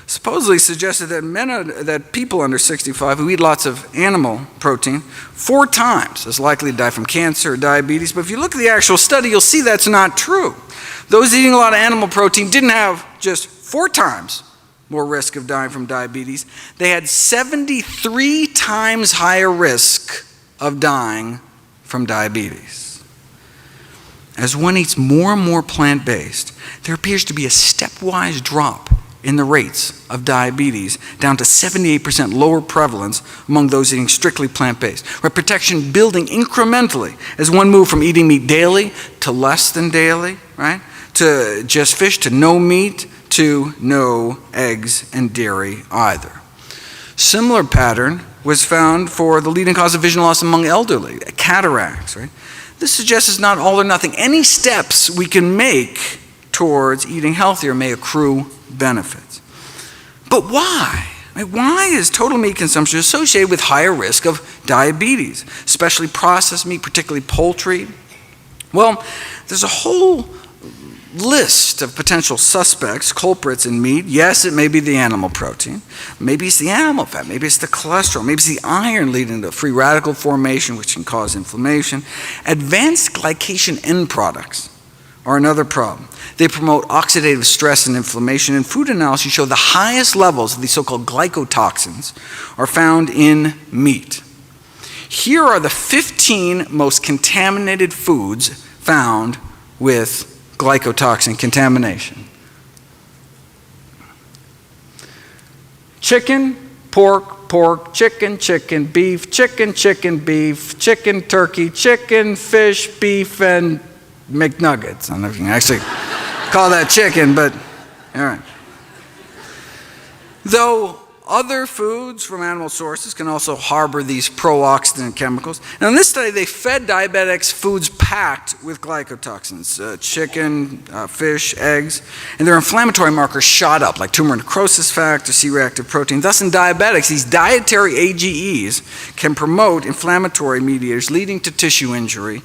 supposedly suggested that people under 65 who eat lots of animal protein 4 times as likely to die from cancer or diabetes. But if you look at the actual study, you'll see that's not true. Those eating a lot of animal protein didn't have just 4 times more risk of dying from diabetes. They had 73 times higher risk of dying from diabetes. As one eats more and more plant-based, there appears to be a stepwise drop in the rates of diabetes, down to 78% lower prevalence among those eating strictly plant-based, where protection building incrementally as one moved from eating meat daily to less than daily, right? To just fish, to no meat, to no eggs and dairy either. Similar pattern was found for the leading cause of vision loss among elderly, cataracts, right? This suggests it's not all or nothing. Any steps we can make towards eating healthier may accrue benefits. But why? Why is total meat consumption associated with higher risk of diabetes, especially processed meat, particularly poultry? Well, there's a whole list of potential suspects, culprits in meat. Yes, it may be the animal protein. Maybe it's the animal fat. Maybe it's the cholesterol. Maybe it's the iron leading to free radical formation, which can cause inflammation. Advanced glycation end products are another problem. They promote oxidative stress and inflammation, and food analyses show the highest levels of these so-called glycotoxins are found in meat. Here are the 15 most contaminated foods found with glycotoxin contamination. Chicken, pork, chicken, beef, chicken, beef, chicken, turkey, chicken, fish, beef, and McNuggets. I don't know if you can actually call that chicken, but all right. Though other foods from animal sources can also harbor these pro-oxidant chemicals. Now in this study, they fed diabetics foods packed with glycotoxins, chicken, fish, eggs, and their inflammatory markers shot up, like tumor necrosis factor, C-reactive protein. Thus in diabetics, these dietary AGEs can promote inflammatory mediators leading to tissue injury.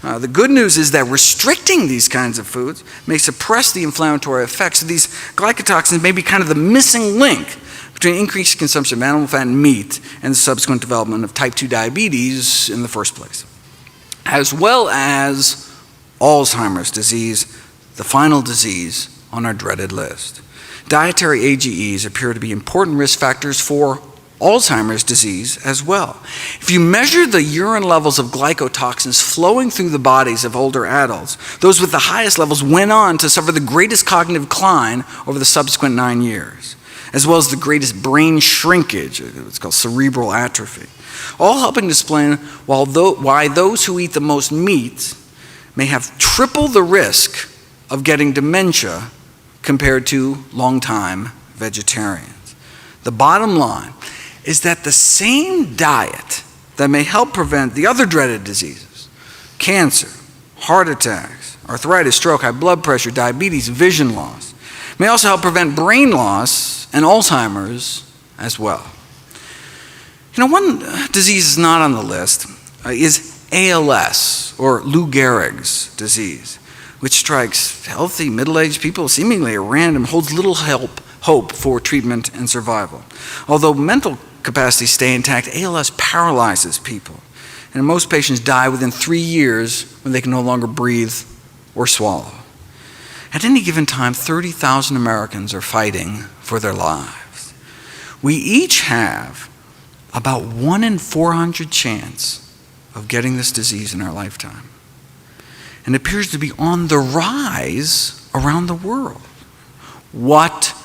The good news is that restricting these kinds of foods may suppress the inflammatory effects of these glycotoxins, may be kind of the missing link between increased consumption of animal fat and meat and the subsequent development of type 2 diabetes in the first place, as well as Alzheimer's disease, the final disease on our dreaded list. Dietary AGEs appear to be important risk factors for Alzheimer's disease as well. If you measure the urine levels of glycotoxins flowing through the bodies of older adults, those with the highest levels went on to suffer the greatest cognitive decline over the subsequent 9 years, as well as the greatest brain shrinkage, it's called cerebral atrophy, all helping to explain why those who eat the most meat may have triple the risk of getting dementia compared to long-time vegetarians. The bottom line is that the same diet that may help prevent the other dreaded diseases, cancer, heart attacks, arthritis, stroke, high blood pressure, diabetes, vision loss, may also help prevent brain loss and Alzheimer's as well. You know, one disease is not on the list is ALS, or Lou Gehrig's disease, which strikes healthy middle-aged people seemingly at random, holds little hope for treatment and survival. Although mental capacities stay intact, ALS paralyzes people, and most patients die within 3 years when they can no longer breathe or swallow. At any given time, 30,000 Americans are fighting for their lives. We each have about 1 in 400 chance of getting this disease in our lifetime. And it appears to be on the rise around the world. What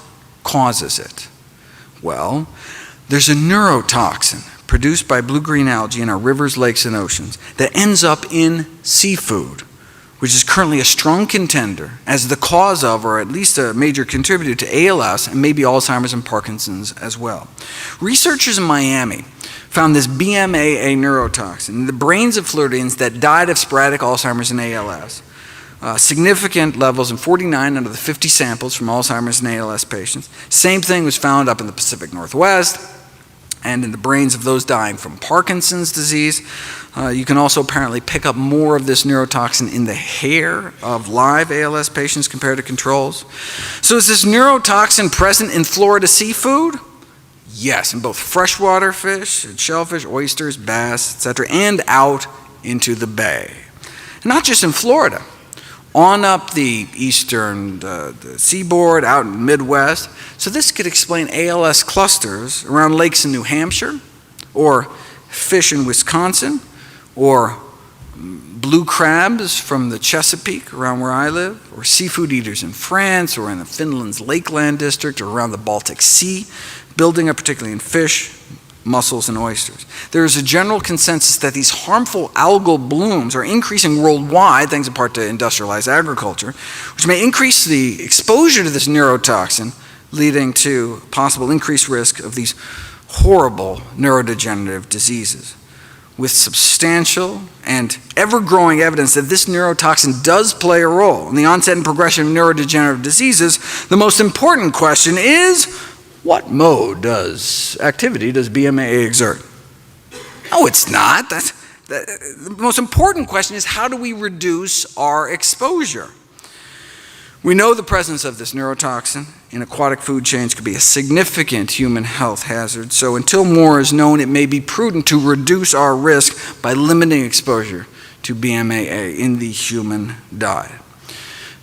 causes it? Well, there's a neurotoxin produced by blue-green algae in our rivers, lakes, and oceans that ends up in seafood, which is currently a strong contender as the cause of, or at least a major contributor to ALS and maybe Alzheimer's and Parkinson's as well. Researchers in Miami found this BMAA neurotoxin in the brains of Floridians that died of sporadic Alzheimer's and ALS. Significant levels in 49 out of the 50 samples from Alzheimer's and ALS patients. Same thing was found up in the Pacific Northwest and in the brains of those dying from Parkinson's disease. You can also apparently pick up more of this neurotoxin in the hair of live ALS patients compared to controls. So is this neurotoxin present in Florida seafood? Yes, in both freshwater fish, shellfish, oysters, bass, etc., and out into the bay. And not just in Florida. On up the eastern the seaboard, out in the Midwest. So this could explain ALS clusters around lakes in New Hampshire, or fish in Wisconsin, or blue crabs from the Chesapeake around where I live, or seafood eaters in France, or in the Finland's Lakeland district, or around the Baltic Sea, building up particularly in fish, mussels, and oysters. There is a general consensus that these harmful algal blooms are increasing worldwide, thanks in part to industrialized agriculture, which may increase the exposure to this neurotoxin, leading to possible increased risk of these horrible neurodegenerative diseases. With substantial and ever-growing evidence that this neurotoxin does play a role in the onset and progression of neurodegenerative diseases, the most important question is, what mode activity does BMAA exert? No, it's not. The most important question is, how do we reduce our exposure? We know the presence of this neurotoxin in aquatic food chains could be a significant human health hazard, so until more is known, it may be prudent to reduce our risk by limiting exposure to BMAA in the human diet.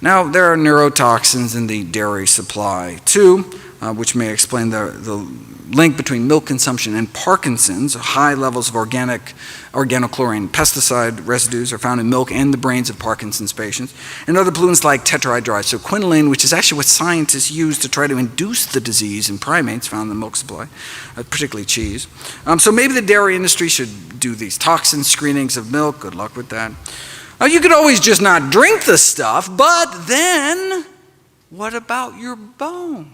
Now, there are neurotoxins in the dairy supply too, which may explain the link between milk consumption and Parkinson's. High levels of organochlorine pesticide residues are found in milk and the brains of Parkinson's patients. And other pollutants like tetrahydride, so quinoline, which is actually what scientists use to try to induce the disease in primates found in the milk supply, particularly cheese. So maybe the dairy industry should do these toxin screenings of milk. Good luck with that. You could always just not drink the stuff, but then what about your bones?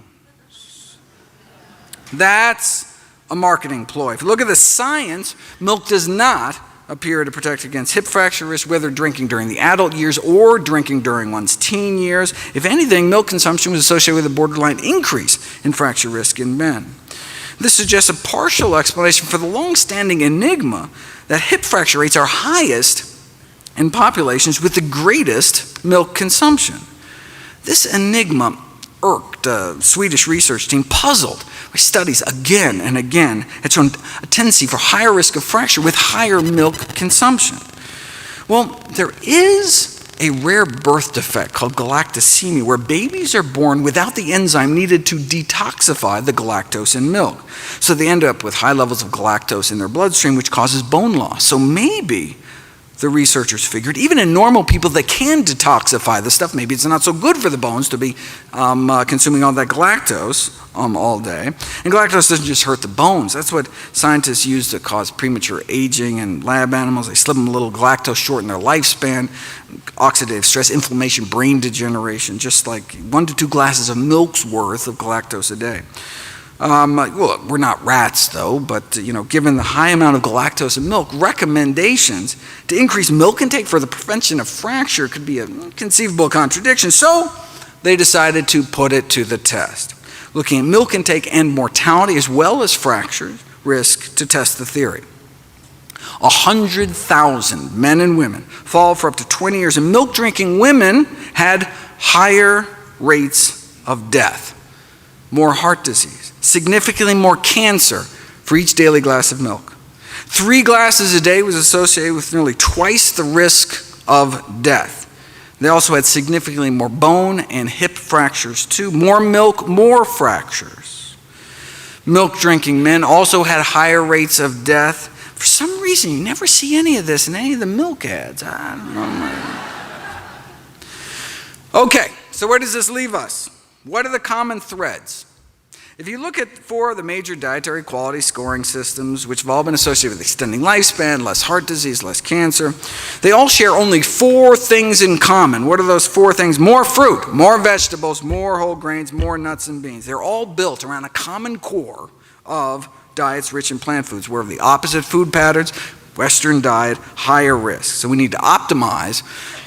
That's a marketing ploy. If you look at the science, milk does not appear to protect against hip fracture risk, whether drinking during the adult years or drinking during one's teen years. If anything, milk consumption was associated with a borderline increase in fracture risk in men. This suggests a partial explanation for the long-standing enigma that hip fracture rates are highest in populations with the greatest milk consumption. This enigma irked a Swedish research team puzzled by studies again and again had shown a tendency for higher risk of fracture with higher milk consumption. Well, there is a rare birth defect called galactosemia, where babies are born without the enzyme needed to detoxify the galactose in milk. So they end up with high levels of galactose in their bloodstream, which causes bone loss. So maybe the researchers figured, even in normal people that can detoxify the stuff, maybe it's not so good for the bones to be consuming all that galactose all day. And galactose doesn't just hurt the bones. That's what scientists use to cause premature aging in lab animals. They slip them a little galactose, shorten their lifespan, oxidative stress, inflammation, brain degeneration, just like 1 to 2 glasses of milk's worth of galactose a day. Well, we're not rats though, but given the high amount of galactose in milk, recommendations to increase milk intake for the prevention of fracture could be a conceivable contradiction. So they decided to put it to the test, looking at milk intake and mortality as well as fracture risk to test the theory. 100,000 men and women followed for up to 20 years, and milk drinking women had higher rates of death, more heart disease, significantly more cancer for each daily glass of milk. 3 glasses a day was associated with nearly twice the risk of death. They also had significantly more bone and hip fractures too. More milk, more fractures. Milk drinking men also had higher rates of death For some reason, you never see any of this in any of the milk ads. I don't know. Okay, so where does this leave us? What are the common threads? If you look at 4 of the major dietary quality scoring systems, which have all been associated with extending lifespan, less heart disease, less cancer, they all share only 4 things in common. What are those 4 things? More fruit, more vegetables, more whole grains, more nuts and beans. They're all built around a common core of diets rich in plant foods. We're of the opposite food patterns, Western diet, higher risk. So we need to optimize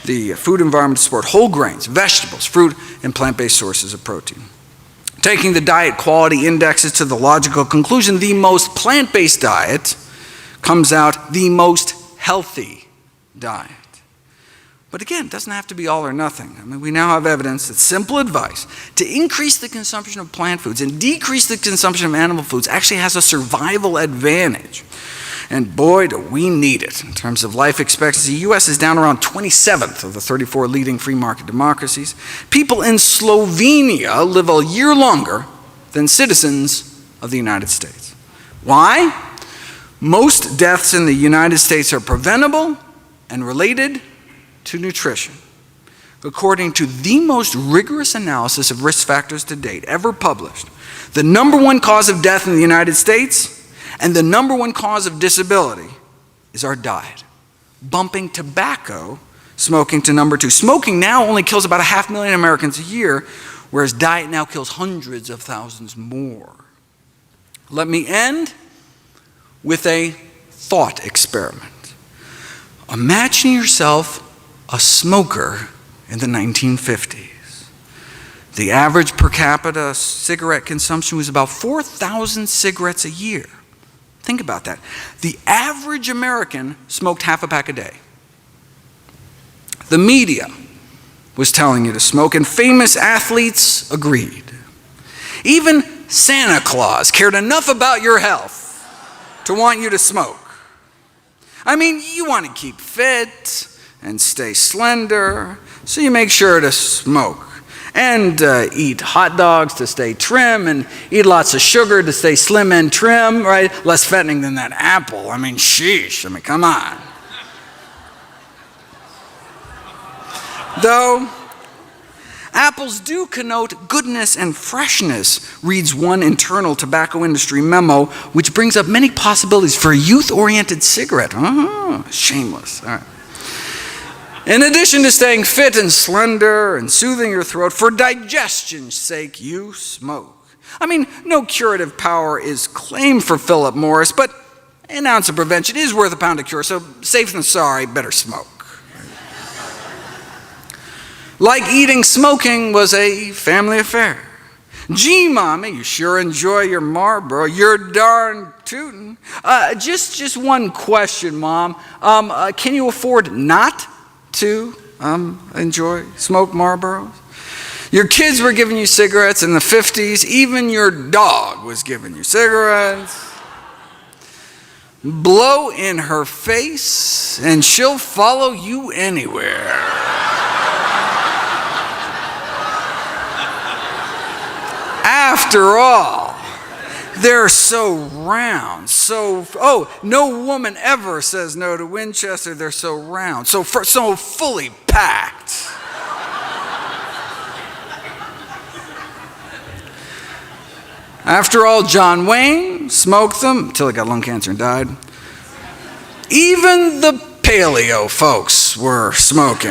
the food environment to support whole grains, vegetables, fruit, and plant-based sources of protein. Taking the diet quality indexes to the logical conclusion, the most plant-based diet comes out the most healthy diet. But again, it doesn't have to be all or nothing. I mean, we now have evidence that simple advice to increase the consumption of plant foods and decrease the consumption of animal foods actually has a survival advantage. And boy, do we need it. In terms of life expectancy, the U.S. is down around 27th of the 34 leading free market democracies. People in Slovenia live a year longer than citizens of the United States. Why? Most deaths in the United States are preventable and related to nutrition. According to the most rigorous analysis of risk factors to date ever published, the #1 cause of death in the United States and the #1 cause of disability is our diet, bumping tobacco smoking to #2. Smoking now only kills about 500,000 Americans a year, whereas diet now kills hundreds of thousands more. Let me end with a thought experiment. Imagine yourself a smoker in the 1950s. The average per capita cigarette consumption was about 4,000 cigarettes a year. Think about that. The average American smoked half a pack a day. The media was telling you to smoke, and famous athletes agreed. Even Santa Claus cared enough about your health to want you to smoke. I mean, you want to keep fit and stay slender, so you make sure to smoke. And eat hot dogs to stay trim, and eat lots of sugar to stay slim and trim, right? Less fattening than that apple. I mean, sheesh. I mean, come on. Though apples do connote goodness and freshness, reads one internal tobacco industry memo, which brings up many possibilities for a youth-oriented cigarette. Oh, shameless. All right. In addition to staying fit and slender and soothing your throat, for digestion's sake, you smoke. I mean, no curative power is claimed for Philip Morris, but an ounce of prevention is worth a pound of cure, so safe than sorry, better smoke. Like eating, smoking was a family affair. Gee, Mommy, you sure enjoy your Marlboro. You're darn tootin'. Just one question, Mom. Can you afford not to smoke Marlboros? Your kids were giving you cigarettes in the 50s. Even your dog was giving you cigarettes. Blow in her face and she'll follow you anywhere. After all, they're so round, no woman ever says no to Winchester. They're so round, so fully packed. After all, John Wayne smoked them until he got lung cancer and died. Even the paleo folks were smoking.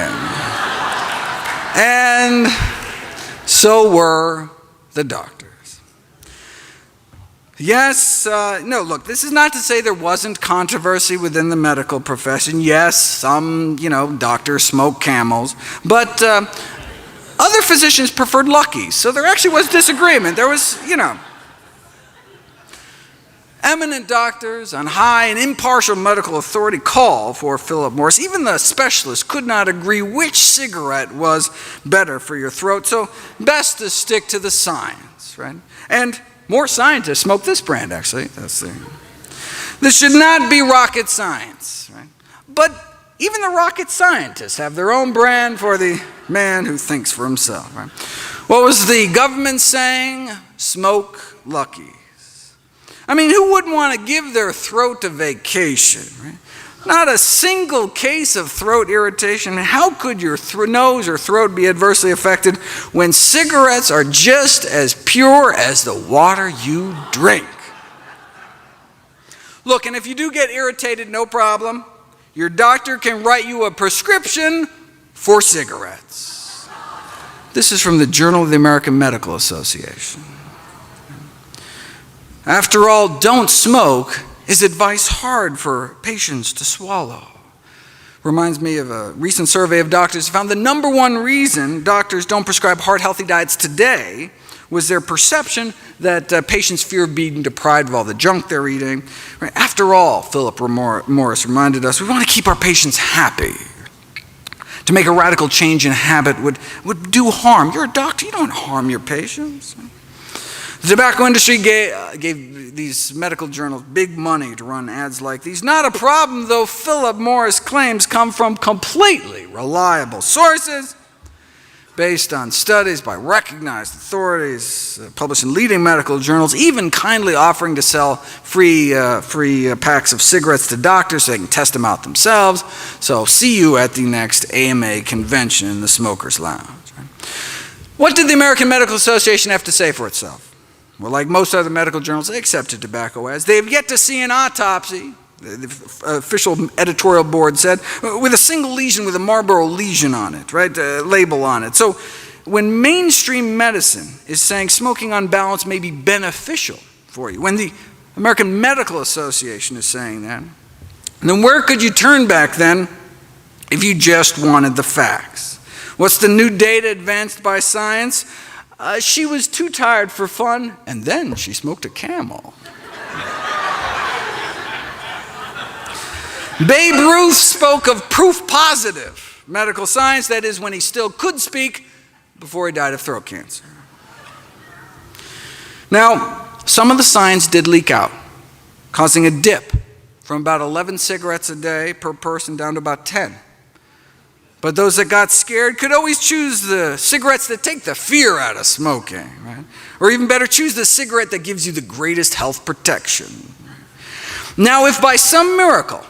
And so were the doctors. Yes, no, look, this is not to say there wasn't controversy within the medical profession. Yes, some, doctors smoke Camels, but other physicians preferred Luckies, so there actually was disagreement. There was, eminent doctors on high and impartial medical authority call for Philip Morris. Even the specialists could not agree which cigarette was better for your throat, so best to stick to the science, right? And more scientists smoke this brand, actually. This should not be rocket science, right? But even the rocket scientists have their own brand for the man who thinks for himself, right? What was the government saying? Smoke Luckies. I mean, who wouldn't want to give their throat a vacation, right? Not a single case of throat irritation. How could your nose or throat be adversely affected when cigarettes are just as pure as the water you drink? Look, and if you do get irritated, no problem. Your doctor can write you a prescription for cigarettes. This is from the Journal of the American Medical Association. After all, don't smoke is advice hard for patients to swallow. Reminds me of a recent survey of doctors who found the number one reason doctors don't prescribe heart-healthy diets today was their perception that patients fear being deprived of all the junk they're eating. After all, Philip Morris reminded us, we want to keep our patients happy. To make a radical change in habit would do harm. You're a doctor, you don't harm your patients. The tobacco industry gave these medical journals big money to run ads like these. Not a problem, though Philip Morris claims come from completely reliable sources based on studies by recognized authorities published in leading medical journals, even kindly offering to sell free packs of cigarettes to doctors so they can test them out themselves. So see you at the next AMA convention in the Smokers Lounge. What did the American Medical Association have to say for itself? Well, like most other medical journals, they accepted tobacco ads. They have yet to see an autopsy, the official editorial board said, with a single lesion with a Marlboro lesion on it, right, label on it. So when mainstream medicine is saying smoking on balance may be beneficial for you, when the American Medical Association is saying that, then where could you turn back then if you just wanted the facts? What's the new data advanced by science? She was too tired for fun, and then she smoked a Camel. Babe Ruth spoke of proof positive medical science, that is, when he still could speak before he died of throat cancer. Now, some of the science did leak out, causing a dip from about 11 cigarettes a day per person down to about 10. But those that got scared could always choose the cigarettes that take the fear out of smoking, right? Or even better, choose the cigarette that gives you the greatest health protection. Now, if by some miracle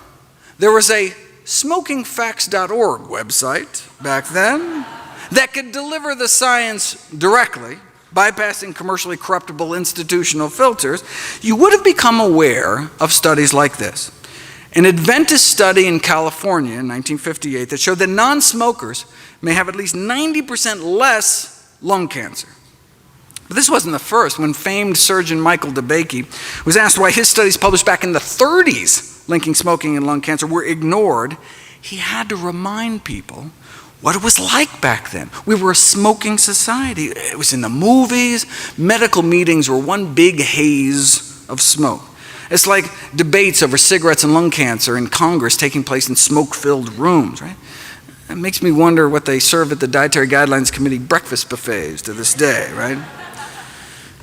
there was a smokingfacts.org website back then that could deliver the science directly, bypassing commercially corruptible institutional filters, you would have become aware of studies like this. An Adventist study in California in 1958 that showed that non-smokers may have at least 90% less lung cancer. But this wasn't the first. When famed surgeon Michael DeBakey was asked why his studies published back in the 30s linking smoking and lung cancer were ignored, he had to remind people what it was like back then. We were a smoking society. It was in the movies. Medical meetings were one big haze of smoke. It's like debates over cigarettes and lung cancer in Congress taking place in smoke-filled rooms, right? It makes me wonder what they serve at the Dietary Guidelines Committee breakfast buffets to this day, right?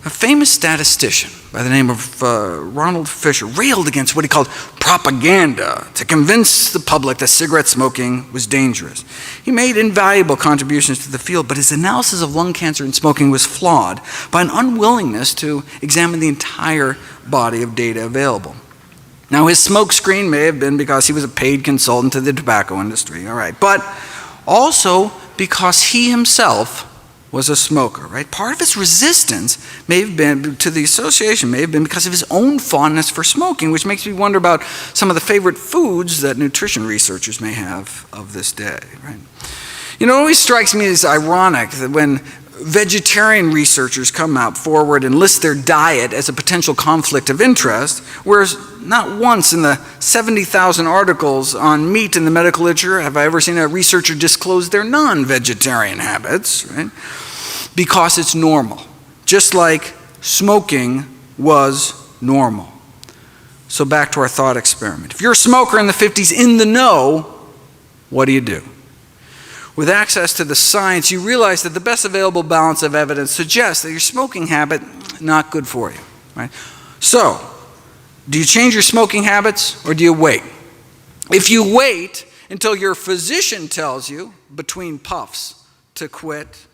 A famous statistician by the name of Ronald Fisher railed against what he called propaganda to convince the public that cigarette smoking was dangerous. He made invaluable contributions to the field, but his analysis of lung cancer and smoking was flawed by an unwillingness to examine the entire body of data available. Now, his smoke screen may have been because he was a paid consultant to the tobacco industry, all right, but also because he himself was a smoker, right? Part of his resistance may have been to the association, may have been because of his own fondness for smoking, which makes me wonder about some of the favorite foods that nutrition researchers may have of this day, right? You know, it always strikes me as ironic that when vegetarian researchers come out forward and list their diet as a potential conflict of interest, whereas not once in the 70,000 articles on meat in the medical literature have I ever seen a researcher disclose their non-vegetarian habits, right? Because it's normal, just like smoking was normal. So back to our thought experiment. If you're a smoker in the 50s in the know, what do you do? With access to the science, you realize that the best available balance of evidence suggests that your smoking habit not good for you, right? So, do you change your smoking habits or do you wait? If you wait until your physician tells you between puffs to quit,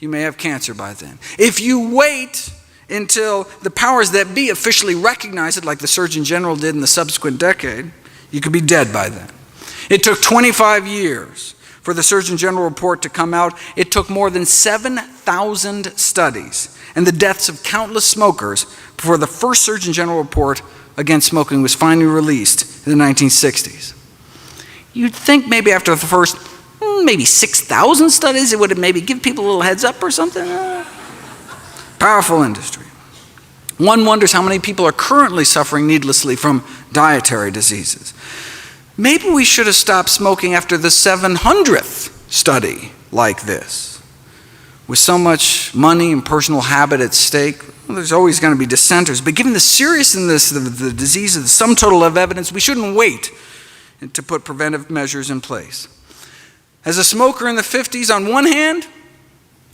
you may have cancer by then. If you wait until the powers that be officially recognized it, like the Surgeon General did in the subsequent decade, you could be dead by then. It took 25 years for the Surgeon General report to come out. It took more than 7,000 studies and the deaths of countless smokers before the first Surgeon General report against smoking was finally released in the 1960s. You'd think maybe after the first, maybe 6,000 studies, it would maybe give people a little heads up or something. Powerful industry. One wonders how many people are currently suffering needlessly from dietary diseases. Maybe we should have stopped smoking after the 700th study like this. With so much money and personal habit at stake, well, there's always going to be dissenters. But given the seriousness of the disease, the sum total of evidence, we shouldn't wait to put preventive measures in place. As a smoker in the 50s, on one hand,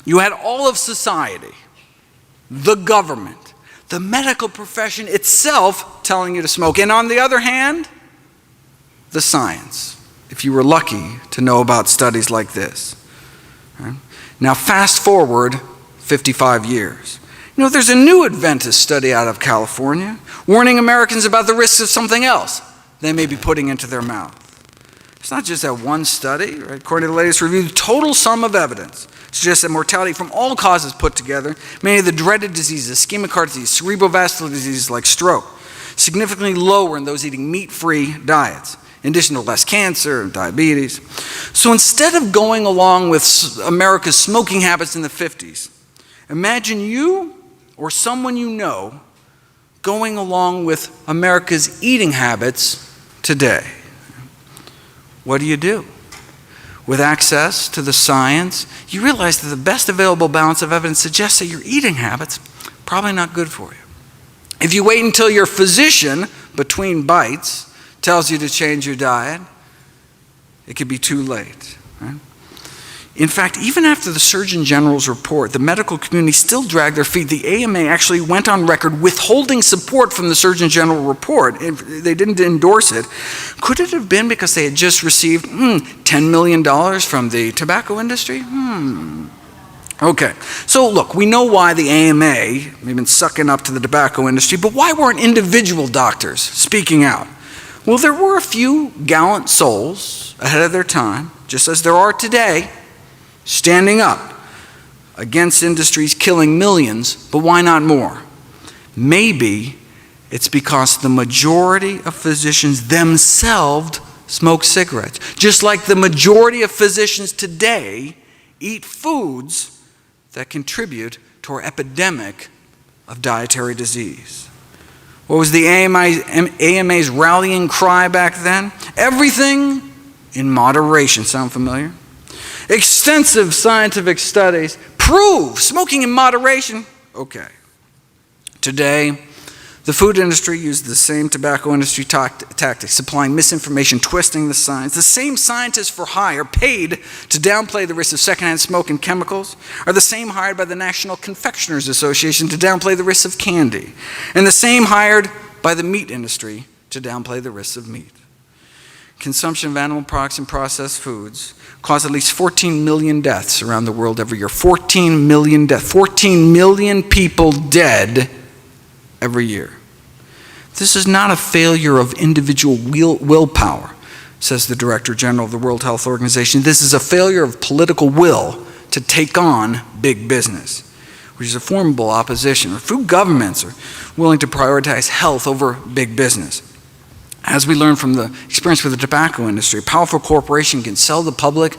you had all of society, the government, the medical profession itself telling you to smoke. And on the other hand, the science, if you were lucky to know about studies like this. Right? Now fast forward 55 years. You know, there's a new Adventist study out of California warning Americans about the risks of something else they may be putting into their mouth. It's not just that one study, right? According to the latest review, the total sum of evidence suggests that mortality from all causes put together, many of the dreaded diseases, ischemic heart disease, cerebrovascular diseases like stroke, significantly lower in those eating meat-free diets, in addition to less cancer and diabetes. So instead of going along with America's smoking habits in the 50s, imagine you or someone you know going along with America's eating habits today. What do? With access to the science, you realize that the best available balance of evidence suggests that your eating habits are probably not good for you. If you wait until your physician, between bites, tells you to change your diet, it could be too late. Right? In fact, even after the Surgeon General's report, the medical community still dragged their feet. The AMA actually went on record withholding support from the Surgeon General report. They didn't endorse it. Could it have been because they had just received $10 million from the tobacco industry? Okay, so look, we know why the AMA have been sucking up to the tobacco industry, but why weren't individual doctors speaking out? Well, there were a few gallant souls ahead of their time, just as there are today, standing up against industries killing millions, but why not more? Maybe it's because the majority of physicians themselves smoke cigarettes, just like the majority of physicians today eat foods that contribute to our epidemic of dietary disease. What was the AMA's rallying cry back then? Everything in moderation. Sound familiar? Extensive scientific studies prove smoking in moderation. Okay. Today, the food industry used the same tobacco industry tactics, supplying misinformation, twisting the science. The same scientists for hire paid to downplay the risks of secondhand smoke and chemicals are the same hired by the National Confectioners Association to downplay the risks of candy, and the same hired by the meat industry to downplay the risks of meat. Consumption of animal products and processed foods cause at least 14 million deaths around the world every year. 14 million deaths. 14 million people dead every year. This is not a failure of individual willpower, says the Director General of the World Health Organization. This is a failure of political will to take on big business, which is a formidable opposition. Food governments are willing to prioritize health over big business. As we learned from the experience with the tobacco industry, a powerful corporation can sell the public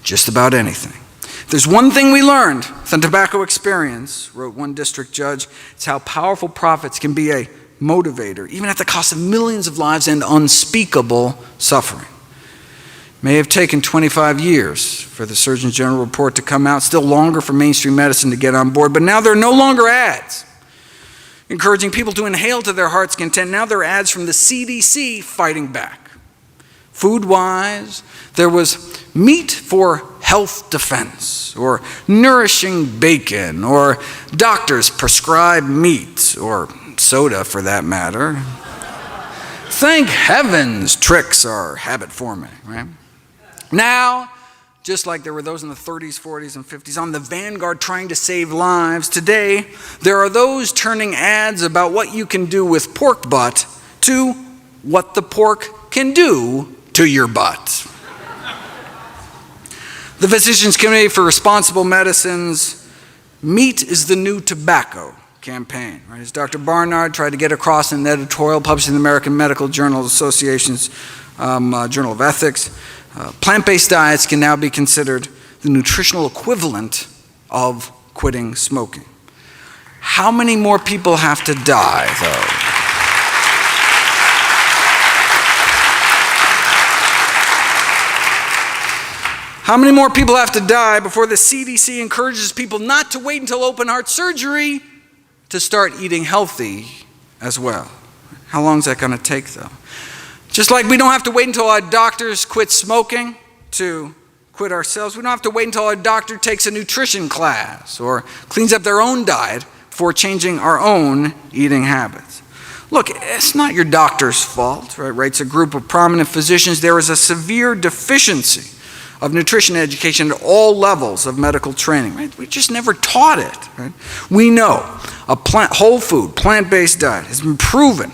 just about anything. If there's one thing we learned from the tobacco experience, wrote one district judge, it's how powerful profits can be a motivator, even at the cost of millions of lives and unspeakable suffering. It may have taken 25 years for the Surgeon General report to come out, still longer for mainstream medicine to get on board, but now there are no longer ads encouraging people to inhale to their heart's content. Now there are ads from the CDC fighting back. Food-wise, there was meat for health defense, or nourishing bacon, or doctors prescribed meat, or soda for that matter. Thank heavens tricks are habit forming, right? Now, just like there were those in the 30s, 40s, and 50s on the vanguard trying to save lives, today there are those turning ads about what you can do with pork butt to what the pork can do to your butt. The Physicians Committee for Responsible Medicine's Meat is the New Tobacco campaign, right? As Dr. Barnard tried to get across in an editorial published in the American Medical Journal Association's Journal of Ethics, plant-based diets can now be considered the nutritional equivalent of quitting smoking. How many more people have to die, though? How many more people have to die before the CDC encourages people not to wait until open heart surgery to start eating healthy as well? How long is that going to take, though? Just like we don't have to wait until our doctors quit smoking to quit ourselves, we don't have to wait until our doctor takes a nutrition class or cleans up their own diet before changing our own eating habits. Look, it's not your doctor's fault, right? Writes a group of prominent physicians. There is a severe deficiency of nutrition education at all levels of medical training, right? We just never taught it, right? We know a whole food, plant-based diet has been proven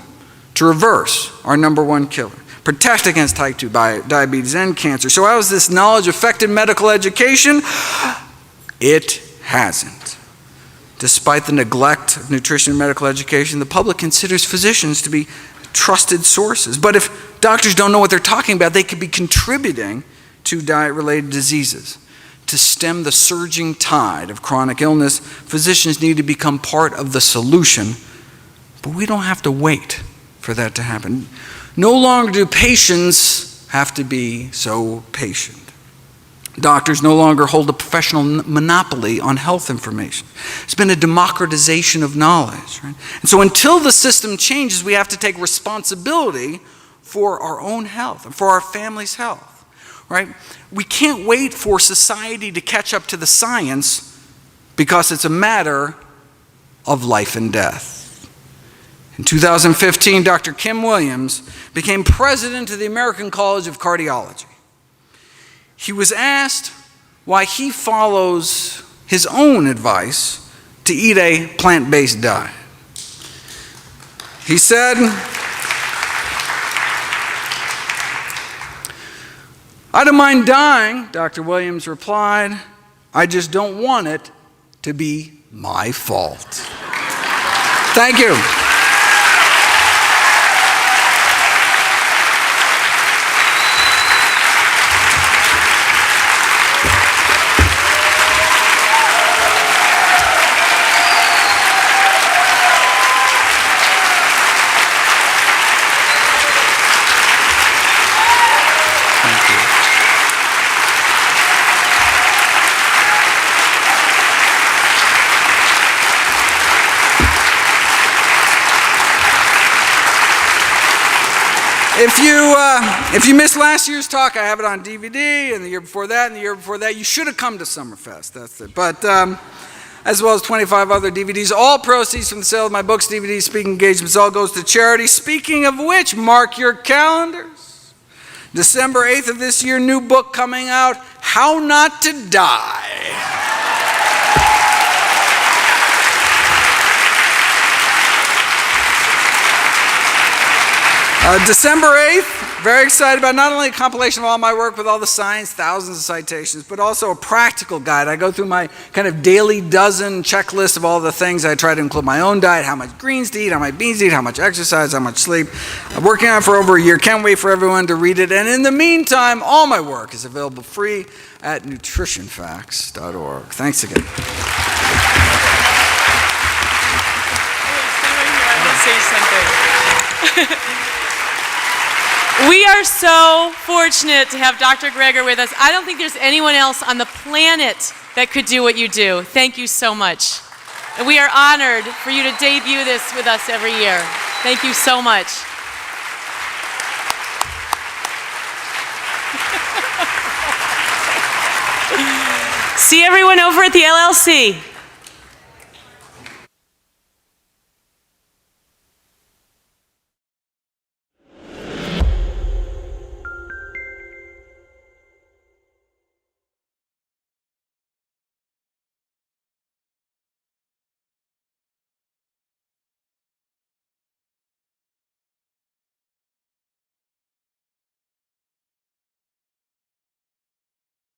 to reverse our #1 killer, protect against type 2 diabetes and cancer. So how has this knowledge affected medical education? It hasn't. Despite the neglect of nutrition and medical education, the public considers physicians to be trusted sources. But if doctors don't know what they're talking about, they could be contributing to diet-related diseases. To stem the surging tide of chronic illness, physicians need to become part of the solution, but we don't have to wait for that to happen. No longer do patients have to be so patient. Doctors no longer hold a professional monopoly on health information. It's been a democratization of knowledge, right? And so until the system changes, we have to take responsibility for our own health and for our family's health. Right? We can't wait for society to catch up to the science because it's a matter of life and death. In 2015, Dr. Kim Williams became president of the American College of Cardiology. He was asked why he follows his own advice to eat a plant-based diet. He said, "I don't mind dying," Dr. Williams replied. "I just don't want it to be my fault." Thank you. If you missed last year's talk, I have it on DVD, and the year before that, and the year before that. You should have come to Summerfest, that's it. But as well as 25 other DVDs, all proceeds from the sale of my books, DVDs, speaking engagements, all goes to charity. Speaking of which, mark your calendars. December 8th of this year, new book coming out, How Not to Die. December 8th, very excited about not only a compilation of all my work with all the science, thousands of citations, but also a practical guide. I go through my kind of daily dozen checklist of all the things. I try to include my own diet, how much greens to eat, how much beans to eat, how much exercise, how much sleep. I'm working on it for over a year. Can't wait for everyone to read it. And in the meantime, all my work is available free at nutritionfacts.org. Thanks again.
I want to say something. We are so fortunate to have Dr. Greger with us. I don't think there's anyone else on the planet that could do what you do. Thank you so much. And we are honored for you to debut this with us every year. Thank you so much. See everyone over at the LLC.